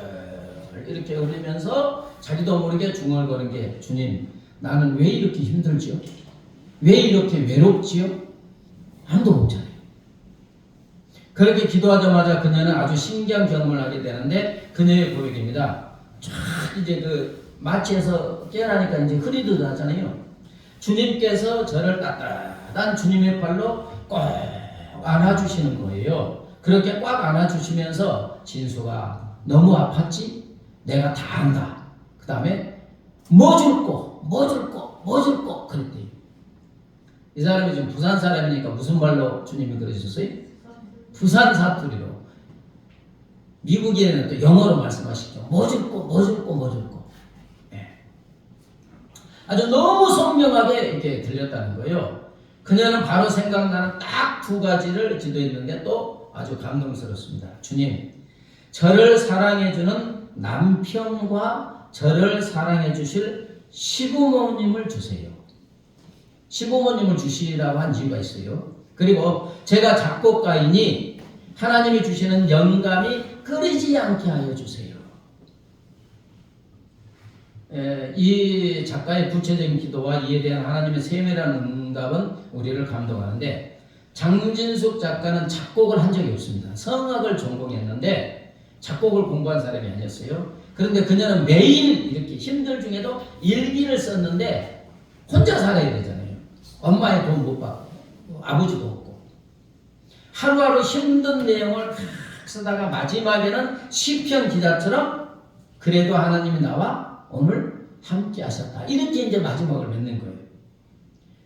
이렇게 흘리면서 자기도 모르게 중얼거린 게, 주님, 나는 왜 이렇게 힘들지요? 왜 이렇게 외롭지요? 아무도 없잖아요. 그렇게 기도하자마자 그녀는 아주 신기한 경험을 하게 되는데, 그녀의 고백입니다. 쫙 이제 그 마취해서 깨어나니까 이제 흐리듯하잖아요. 주님께서 저를 따뜻한 주님의 팔로 꼭 안아주시는 거예요. 그렇게 꽉 안아주시면서 진수가 너무 아팠지? 내가 다 안다. 그 다음에 뭐 줄 거 그랬대요. 이 사람이 지금 부산 사람이니까 무슨 말로 주님이 그러셨어요? 부산 사투리로. 미국에는 또 영어로 말씀하시죠. 뭐 줄 거. 네. 아주 너무 선명하게 이렇게 들렸다는 거예요. 그녀는 바로 생각나는 딱 두 가지를 기도했는데 또 아주 감동스럽습니다. 주님, 저를 사랑해주는 남편과 저를 사랑해 주실 시부모님을 주세요. 시부모님을 주시라고 한 이유가 있어요. 그리고 제가 작곡가이니 하나님이 주시는 영감이 끓이지 않게 하여 주세요. 이 작가의 구체적인 기도와 이에 대한 하나님의 세밀한 응답은 우리를 감동하는데, 장진숙 작가는 작곡을 한 적이 없습니다. 성악을 전공했는데 작곡을 공부한 사람이 아니었어요. 그런데 그녀는 매일 이렇게 힘들 중에도 일기를 썼는데 혼자 살아야 되잖아요. 엄마의 돈 못 받고 아버지도 없고 하루하루 힘든 내용을 쓰다가 마지막에는 시편 기자처럼 그래도 하나님이 나와 오늘 함께 하셨다, 이렇게 이제 마지막을 맺는 거예요.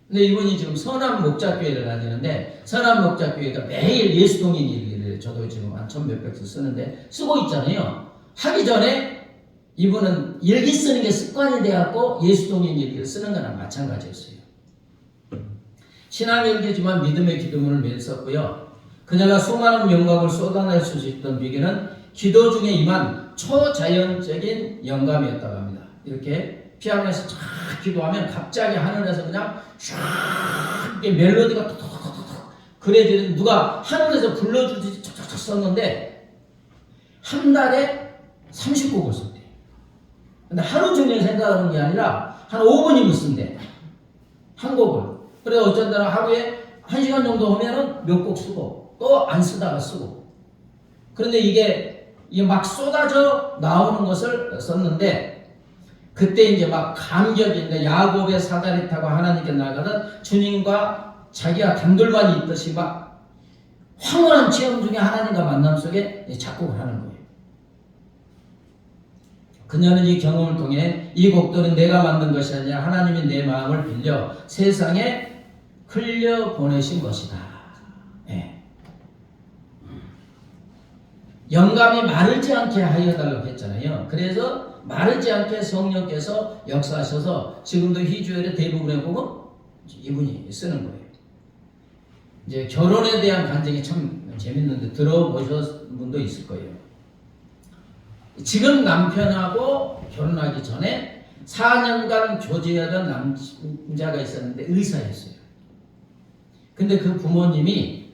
근데 이분이 지금 선한 목자교회를 다니는데, 선한 목자교회가 매일 예수동인 일기를 저도 지금 한 1,000몇백서 쓰는데 쓰고 있잖아요. 하기 전에 이분은 일기 쓰는 게 습관이 되었고 예수동인 일기를 쓰는 거나 마찬가지였어요. 신앙일기지만 믿음의 기도문을 매일 썼고요. 그녀가 수많은 영감을 쏟아낼 수 있던 비결은 기도 중에 임한 초자연적인 영감이었다고 합니다. 이렇게 피아노에서 쫙 기도하면 갑자기 하늘에서 그냥 쫙 멜로디가 톡톡톡톡 그래지는, 누가 하늘에서 불러주듯이 촉촉촉 썼는데 한 달에 30곡을 썼대요. 근데 하루 종일 생각하는 게 아니라 한 5분이면 쓴대, 한 곡을. 그래서 어쩐 때는 하루에 1시간 정도 하면은 몇 곡 쓰고 또 안 쓰다가 쓰고. 그런데 이게 막 쏟아져 나오는 것을 썼는데, 그때 이제 막 감격인데 야곱의 사다리 타고 하나님께 나가던 주님과 자기가 단둘만 있듯이 막 황홀한 체험 중에 하나님과 만남 속에 작곡을 하는 거예요. 그녀는 이 경험을 통해 이 곡들은 내가 만든 것이 아니라 하나님이 내 마음을 빌려 세상에 흘려보내신 것이다. 네. 영감이 마르지 않게 하여 달라고 했잖아요. 그래서 마르지 않게 성령께서 역사하셔서 지금도 희주엘의 대부분의 곡은 이분이 쓰는 거예요. 이제 결혼에 대한 간증이 참 재밌는데 들어보신 분도 있을 거예요. 지금 남편하고 결혼하기 전에 4년간 교제하던 남자가 있었는데 의사였어요. 근데 그 부모님이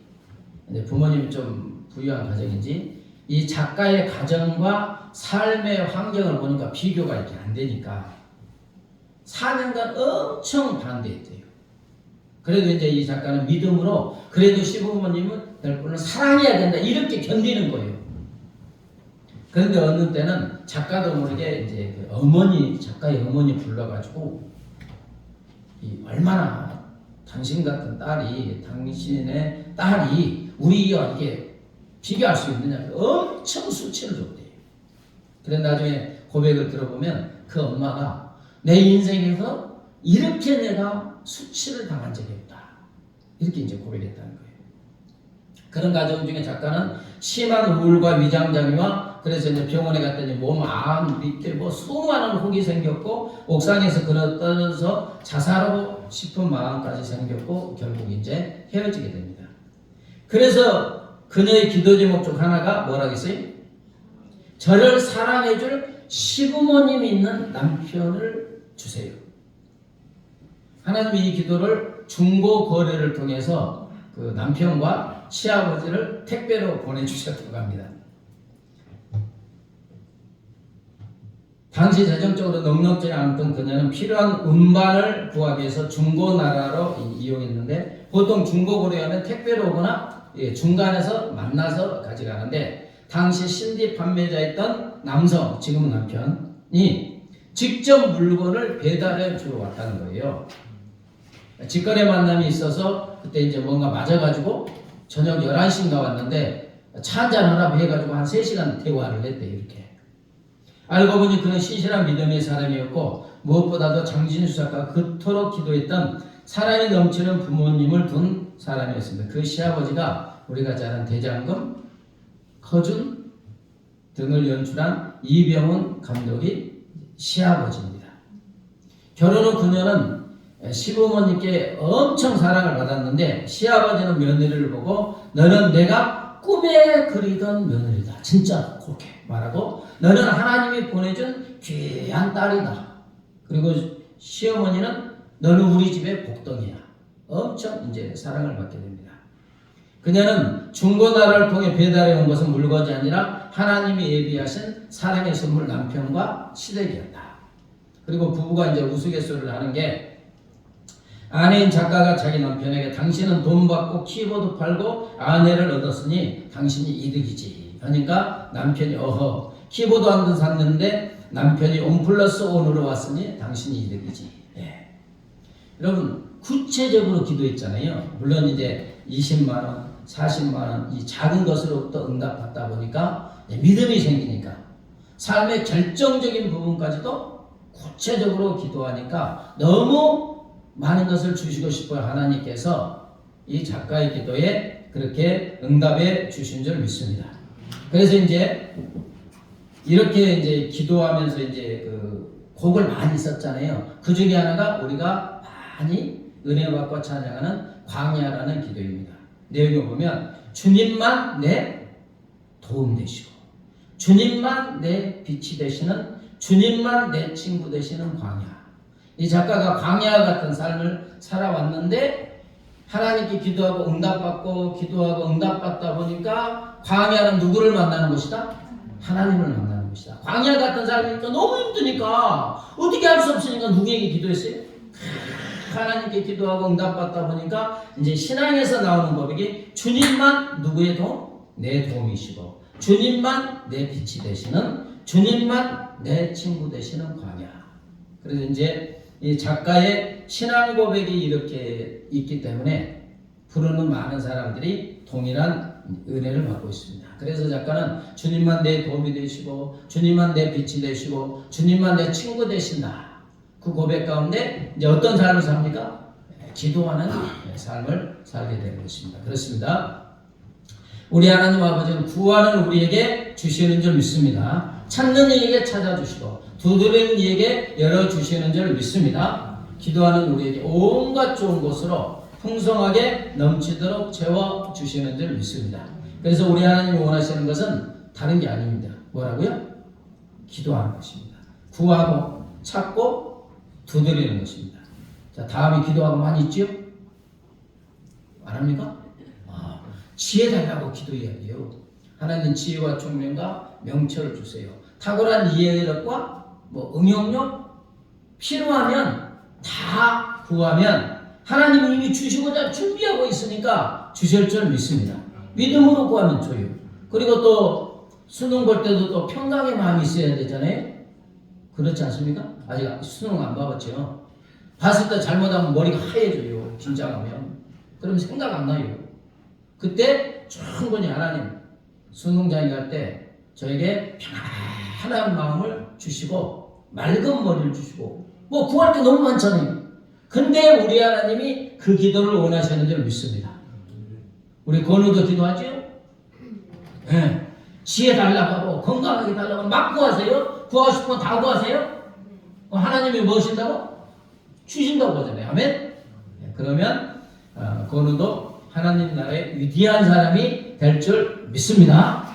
좀 부유한 가정인지 이 작가의 가정과 삶의 환경을 보니까 비교가 이렇게 안 되니까 4년간 엄청 반대했대요. 그래도 이제 이 작가는 믿음으로 그래도 시부모님은 될 분을 사랑해야 된다 이렇게 견디는 거예요. 그런데 어느 때는 작가도 모르게 이제 그 작가의 어머니 불러가지고 얼마나 당신의 딸이 우리와 이게 비교할 수 있느냐 엄청 수치를 줬대요. 그래 나중에 고백을 들어보면 그 엄마가 내 인생에서 이렇게 내가 수치를 당한 적이 없다. 이렇게 이제 고백했다는 거예요. 그런 가정 중에 작가는 심한 우울과 위장장애와 그래서 이제 병원에 갔더니 몸암 밑에 수많은 혹이 생겼고 옥상에서 떨어져서 자살하고 싶은 마음까지 생겼고 결국 이제 헤어지게 됩니다. 그래서 그녀의 기도 제목 중 하나가 뭐라겠어요? 저를 사랑해줄 시부모님 있는 남편을 주세요. 하나님이 이 기도를 중고 거래를 통해서 그 남편과 시아버지를 택배로 보내주셨다고 합니다. 당시 재정적으로 넉넉지 않던 그녀는 필요한 운반을 구하기 위해서 중고나라로 이용했는데 보통 중고거래하면 택배로 오거나 중간에서 만나서 가져가는데 당시 신디 판매자였던 남성, 지금은 남편이 직접 물건을 배달해 주러 왔다는 거예요. 직거래 만남이 있어서 그때 이제 뭔가 맞아가지고 저녁 11시인가 왔는데 차 한잔 하라고 해가지고 한 3시간 대화를 했대요. 이렇게. 알고 보니 그는 신실한 믿음의 사람이었고 무엇보다도 장진수 작가가 그토록 기도했던 사랑이 넘치는 부모님을 둔 사람이었습니다. 그 시아버지가 우리가 잘 아는 대장금, 허준 등을 연출한 이병훈 감독이 시아버지입니다. 결혼 후 그녀는 시부모님께 엄청 사랑을 받았는데 시아버지는 며느리를 보고 너는 내가 꿈에 그리던 며느리다. 진짜 그렇게 말하고 너는 하나님이 보내준 귀한 딸이다. 그리고 시어머니는 너는 우리 집의 복덩이야. 엄청 이제 사랑을 받게 됩니다. 그녀는 중고나라를 통해 배달해 온 것은 물건이 아니라 하나님이 예비하신 사랑의 선물 남편과 시댁이었다. 그리고 부부가 이제 우스갯소리를 하는 게 아내인 작가가 자기 남편에게 당신은 돈 받고 키보드 팔고 아내를 얻었으니 당신이 이득이지. 그러니까 남편이 어허 키보드 한 대 샀는데 남편이 온 플러스 온으로 왔으니 당신이 이득이지. 예. 여러분 구체적으로 기도했잖아요. 물론 이제 20만원 40만원 이 작은 것으로부터 응답받다 보니까 믿음이 생기니까 삶의 결정적인 부분까지도 구체적으로 기도하니까 너무 많은 것을 주시고 싶어요. 하나님께서 이 작가의 기도에 그렇게 응답해 주신 줄 믿습니다. 그래서 이제 이렇게 이제 기도하면서 이제 그 곡을 많이 썼잖아요. 그 중에 하나가 우리가 많이 은혜 받고 찬양하는 광야라는 기도입니다. 내용을 보면 주님만 내 도움 되시고 주님만 내 빛이 되시는 주님만 내 친구 되시는 광야. 이 작가가 광야 같은 삶을 살아왔는데 하나님께 기도하고 응답받고 기도하고 응답받다 보니까 광야는 누구를 만나는 것이다? 하나님을 만나는 것이다. 광야 같은 삶이니까 너무 힘드니까 어떻게 할 수 없으니까 누구에게 기도했어요? 하나님께 기도하고 응답받다 보니까 이제 신앙에서 나오는 고백이 주님만 누구의 도움? 내 도움이시고 주님만 내 빛이 되시는 주님만 내 친구 되시는 광야. 그래서 이제 이 작가의 신앙 고백이 이렇게 있기 때문에 부르는 많은 사람들이 동일한 은혜를 받고 있습니다. 그래서 작가는 주님만 내 도움이 되시고 주님만 내 빛이 되시고 주님만 내 친구 되신다. 그 고백 가운데 이제 어떤 삶을 삽니까? 기도하는 삶을 살게 되는 것입니다. 그렇습니다. 우리 하나님 아버지는 구하는 우리에게 주시는 줄 믿습니다. 찾는 이에게 찾아주시고 두드리는 이에게 열어주시는 줄 믿습니다. 기도하는 우리에게 온갖 좋은 것으로 풍성하게 넘치도록 채워주시는 줄 믿습니다. 그래서 우리 하나님이 원하시는 것은 다른 게 아닙니다. 뭐라고요? 기도하는 것입니다. 구하고 찾고 두드리는 것입니다. 자, 다음에 기도하고 많이 있지요? 안 합니까? 지혜 달라고 기도해야 돼요. 하나님 지혜와 총명과 명철을 주세요. 탁월한 이해력과 응용력 필요하면 다 구하면 하나님은 이미 주시고자 준비하고 있으니까 주실 줄 믿습니다. 믿음으로 구하면 줘요. 그리고 또 수능 볼 때도 또 평강의 마음이 있어야 되잖아요. 그렇지 않습니까? 아직 수능 안 봐봤죠? 봤을 때 잘못하면 머리가 하얘져요. 긴장하면. 그럼 생각 안 나요. 그때 충분히 하나님 수능장에 갈 때 저에게 편안한 마음을 주시고 맑은 머리를 주시고 구할 게 너무 많잖아요. 근데 우리 하나님이 그 기도를 원하시는 줄 믿습니다. 우리 건우도 기도하죠? 네. 지혜 달라고 하고 건강하게 달라고 하고 막 구하세요? 구하고 싶으면 다 구하세요? 하나님이 무엇인다고? 주신다고 하잖아요. 아멘? 네. 그러면 건우도 하나님 나라의 위대한 사람이 될 줄 믿습니다.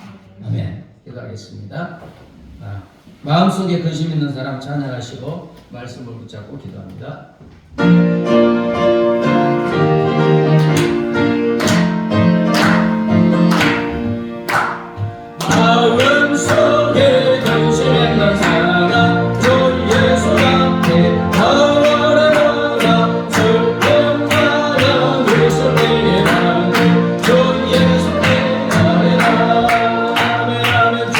아멘. 기도하겠습니다. 마음속에 근심 있는 사람 찬양하시고 말씀을 붙잡고 기도합니다. 마음속에 근심 있는 사람 주 예수 앞에 나와라. 슬픔 마음 예수님의 날 주 예수님의 날에라. 아멘 아멘. 주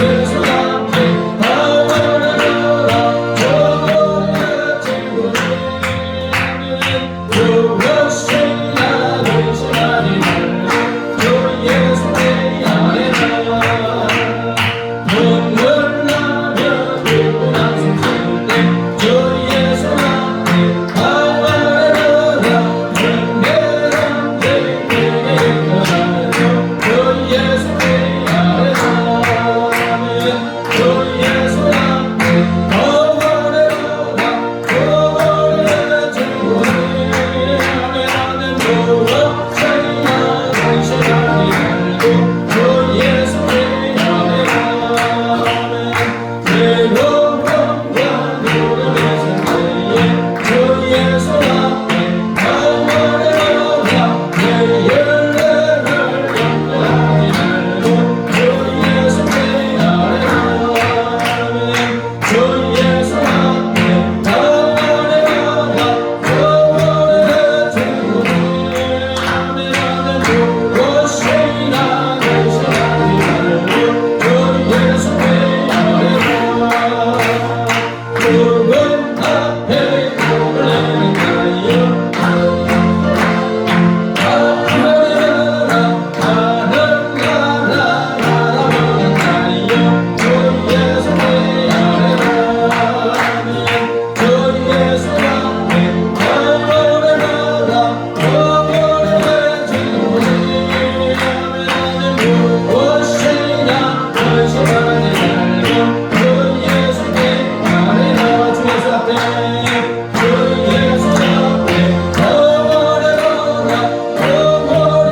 예수 앞에 나와라. 주의 친구들 무엇이나 의심하니 말 주 예수의 안에라. 눈물 나며 기쁜 한숨 쉴때주 예수 앞에 나와라. 은혜랑 내게 이끌어줘 주 예수의 안에라. 주 예수 앞에 나와라. 주의 친구들 나는 무엇이나 의심하니 말고 주 예수의 안에라. 외로움과 누름의 생활에 주 예수 앞에 나와라. 내 열매를 염려하지 말고 주 예수의 안에라. 주 예수 앞에 나와라. 주의 친구들 나는 무엇이나 의심하지 말고 주 예수의 안에라. 그분 앞에 목을 내는 자여 하늘나라 하늘나라 바라보는 자여 주 예수의 안에라. 주 예수 앞에 나와라. 주의 친구들 나는 무엇이나 의심하지 말고 주 예수의 안에라. 주 예수 앞에 주 예수 앞에 나와라.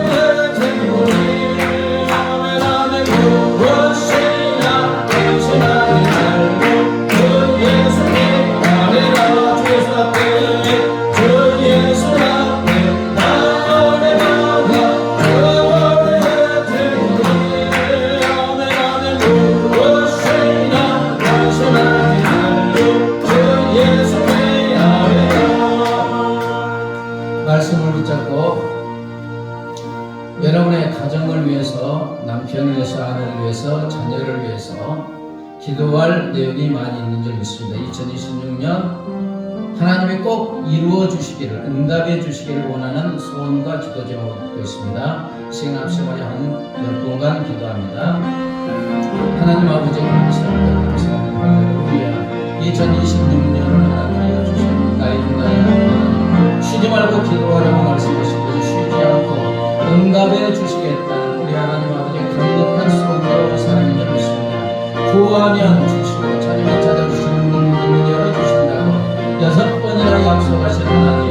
주의 친구들 나는 무엇이나 의심하지 말고 주 예수의 안에라. 주 예수 앞에 주 예수 앞에 나와라. 주의 친구들 나는 무엇이나 의심하지 말고 주 예수의 안에라. 말씀을 붙잡고 여러분의 가정을 위해서 남편을 위해서 아내를 위해서 자녀를 위해서 기도할 내용이 많이 있는 줄 믿습니다. 2026년 하나님이 꼭 이루어 주시기를, 응답해 주시기를 원하는 소원과 기도 제목을 듣고 있습니다. 시간 앞서가지 한몇 분간 기도합니다. 하나님 아버지 감사합니다. 할렐루야. 2026년을 하나님이 주신 나의 중간에 쉬지 말고 기도하라고 말씀하시고 쉬지 않고 응답해 주시겠다는 우리 하나님 아버지의 강력한 소원과 사랑이 되었습니다. 구하면 주시고 찾으면 찾아주시는 문을 열어주신다고 6번이나 약속하신 하나님,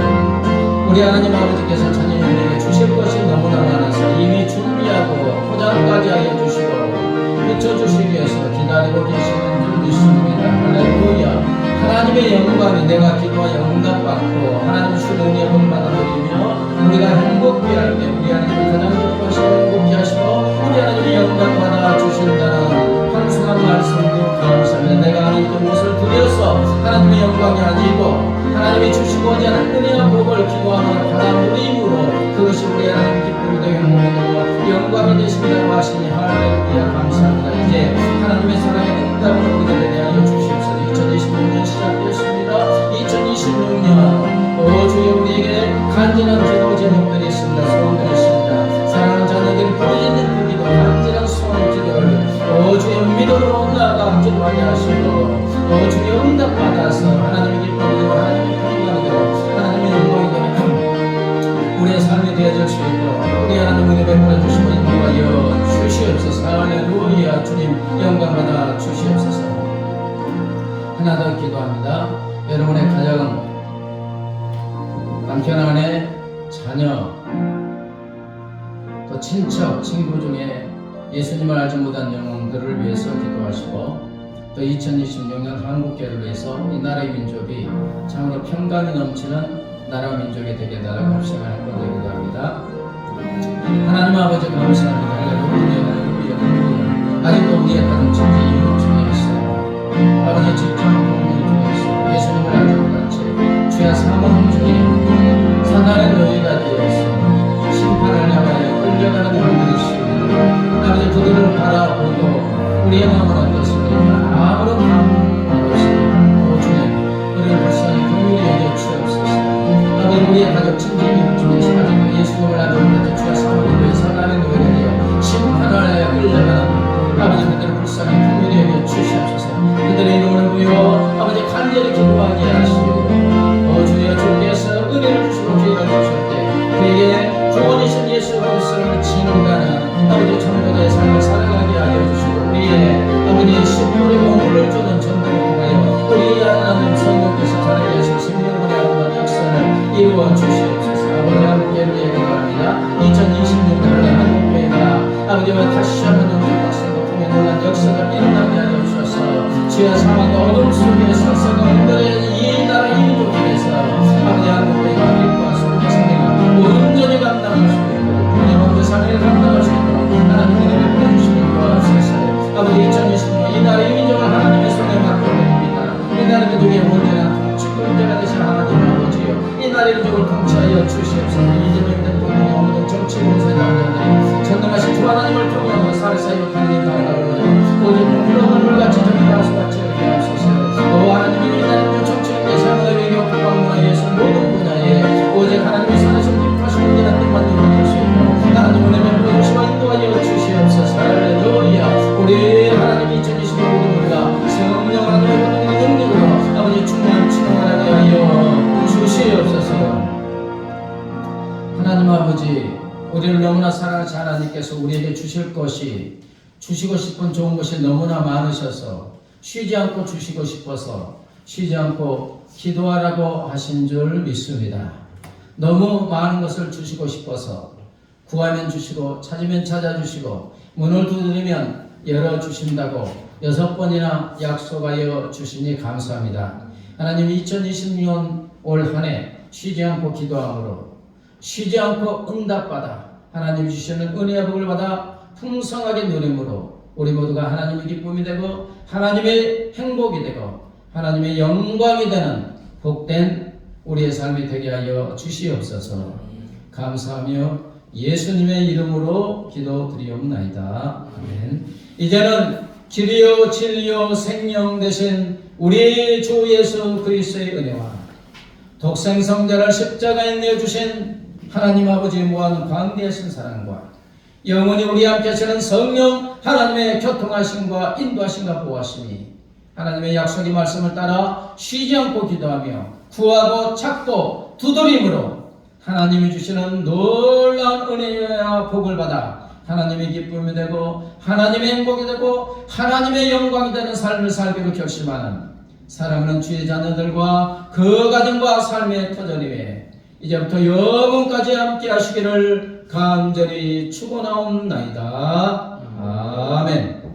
우리 하나님 아버지께서 자녀님에게 주실 것이 너무나 많아서 이미 준비하고 포장까지 하여 주시고 펼쳐주시기 위해서 기다리고 계시는 줄 믿습니다. 할렐루야. 하나님의 영광이 내가 기도하여 응답받고 하나님 주신 은혜를 받아들이며 우리가 행복해 할 때 우리 하나님을 가장 기뻐하시고 행복해 하시고 우리 하나님의 영광 받아 주신다는 황송한 말씀도 감사합니다. 내가 하나님의 못을 드려서 하나님의 영광이 아니고 하나님이 주시고자 하는 은혜와 복을 기도하며 받아들임으로 그것이 우리 하나님 기쁨이 되고 행복이 되고 영광이 되신다고 하시니 할렐루야. 감사합니다. 이제 하나님의 사랑의 응답을 우리가 되게 하여 주시옵소서. 2026년 시작되었습니다. 2026년 주여 우리에게 간절한 기도 제목들이 있습니다. 소원들이 있습니다. 사랑하는 자녀들이 보이는 그 기도 간절한 소원 기도를 주여 믿음으로 나아가 기도하게 하시고 주여 응답받아서 하나님의 기쁨이 되고 하나님의 평강이 되고 하나님의 영광이 되고 우리의 삶이 되어질 수 있도록 우리 하나님 은혜 베풀어 주시고 인도하여 주시옵소서. 할렐루야. 주님 영광 받아 주시옵소서. 하나 더 기도합니다. 여러분의 가정, 남편 아내, 자녀, 또 친척, 친구 중에 예수님을 알지 못한 영혼들을 위해서 기도하시고 또 2026년 한국교회를 위해서 이 나라의 민족이 참으로 평강이 넘치는 나라 민족이 되게 달라고 합시다. 기도합니다. 하나님 아버지 감사합니다. 할렐루야. 아직도 우리의 가정 친지 이웃 중에 있어요. 아버지 직장 동료 중에 있어요. 예수님을 알지 못한 채 주야 사망 중에 사단의 노예가 되어서 심판을 향하여 끌려가는 일들이 있습니다. 아버지 그들을 바라보고 우리의 마음은 어떻습니까? 아무런 감흥 없습니다. 주님 우리를 불쌍히 긍휼히 여겨 주옵소서. 아버지 우리의 가족 친지 이웃 중에서 아직도 예수님을 알지 못한 채 주야 사망의 노예 사단의 노예가 되어 심판을 하여 끌려가는 아버지 그들을 불쌍히 긍휼히 여겨 주시옵소서. 그들의 이름을 부여 아버지 간절히 기도하게 하시고 주여 주께서 은혜를 주시고 기회를 주실 때 그에게 구원이신 예수 그리스도를 진흥하는 아버지 전도자의 삶을 살아가게 하여 주시고 우리의 아버지 신물의 공물을 주는 전도를 통하여 우리 하나님 성령께서 자라게 하실 생명의 아름다운 역사를 이루어 주시옵소서. 아버지 한국교회를 기도합니다. 2026년에 한국교회가 아버지와 다시 한번 영적 박사과 통해 놀란 역사가 일어나게 하여 주셔서 주의 사망과 어둠 속에서 서가운들의 이 나라 이 민족에서 아버지 한국교회가 빛과 소리의 사명을 온전히 감당할 수 있도록 분의 먼저 사명을 감당할 수 있도록 하나님의 은혜를 보내주시는 것 세상에 아버지 2026년 이 나라 이 민족을 하나님의 손에 맡겨드립니다. 이 나라 민족의 온전한 통치권자가 되신 하나님 아버지요 이 나라 민족을 통치하여 주시옵소서. 이재명 대통령의 모든 정치 공세자들이 전능하신 주 하나님을 통하여 사리사이로 하나님 나라를 오직 물러가는 같이 정리할 수밖에 없게 하소서. 하나님이 이 나라 민족 정치인의 삶의 외교 국방문화 예술 모든 분야에 오직 하나님의 선하신 기뻐하신 은혜한 뜻만 이루어질 수 있도록 하나님 은혜 베풀어 주시고 인도하여 주시옵소서. 할렐루야. 우리 하나님 2025년 우리가 성령 하나님의 권능의 능력으로 아버지 충만 충만하게 하여 주시옵소서. 하나님 아버지 우리를 너무나 사랑하신 하나님께서 우리에게 주실 것이 주시고 싶은 좋은 것이 너무나 많으셔서 쉬지 않고 주시고 싶어서 쉬지 않고 기도하라고 하신 줄 믿습니다. 너무 많은 것을 주시고 싶어서 구하면 주시고 찾으면 찾아주시고 문을 두드리면 열어주신다고 6번이나 약속하여 주시니 감사합니다. 하나님 2026년 올 한 해 쉬지 않고 기도함으로 쉬지 않고 응답받아 하나님 주시는 은혜와 복을 받아 풍성하게 누림으로 우리 모두가 하나님의 기쁨이 되고 하나님의 행복이 되고 하나님의 영광이 되는 복된 우리의 삶이 되게 하여 주시옵소서. 감사하며 예수님의 이름으로 기도드리옵나이다. 아멘. 이제는 길이요 진리요 생명 되신 우리 주 예수 그리스도의 은혜와 독생성자를 십자가에 내주신 하나님 아버지의 무한 광대하신 사랑과 영원히 우리 함께 하시는 성령 하나님의 교통하심과 인도하심과 보호하심이 하나님의 약속의 말씀을 따라 쉬지 않고 기도하며 구하고 찾고 두드림으로 하나님이 주시는 놀라운 은혜와 복을 받아 하나님의 기쁨이 되고 하나님의 행복이 되고 하나님의 영광이 되는 삶을 살기로 결심하는 사랑하는 주의 자녀들과 그 가정과 삶의 터전 위에 이제부터 영원까지 함께 하시기를 간절히 축원하옵나이다. 아멘.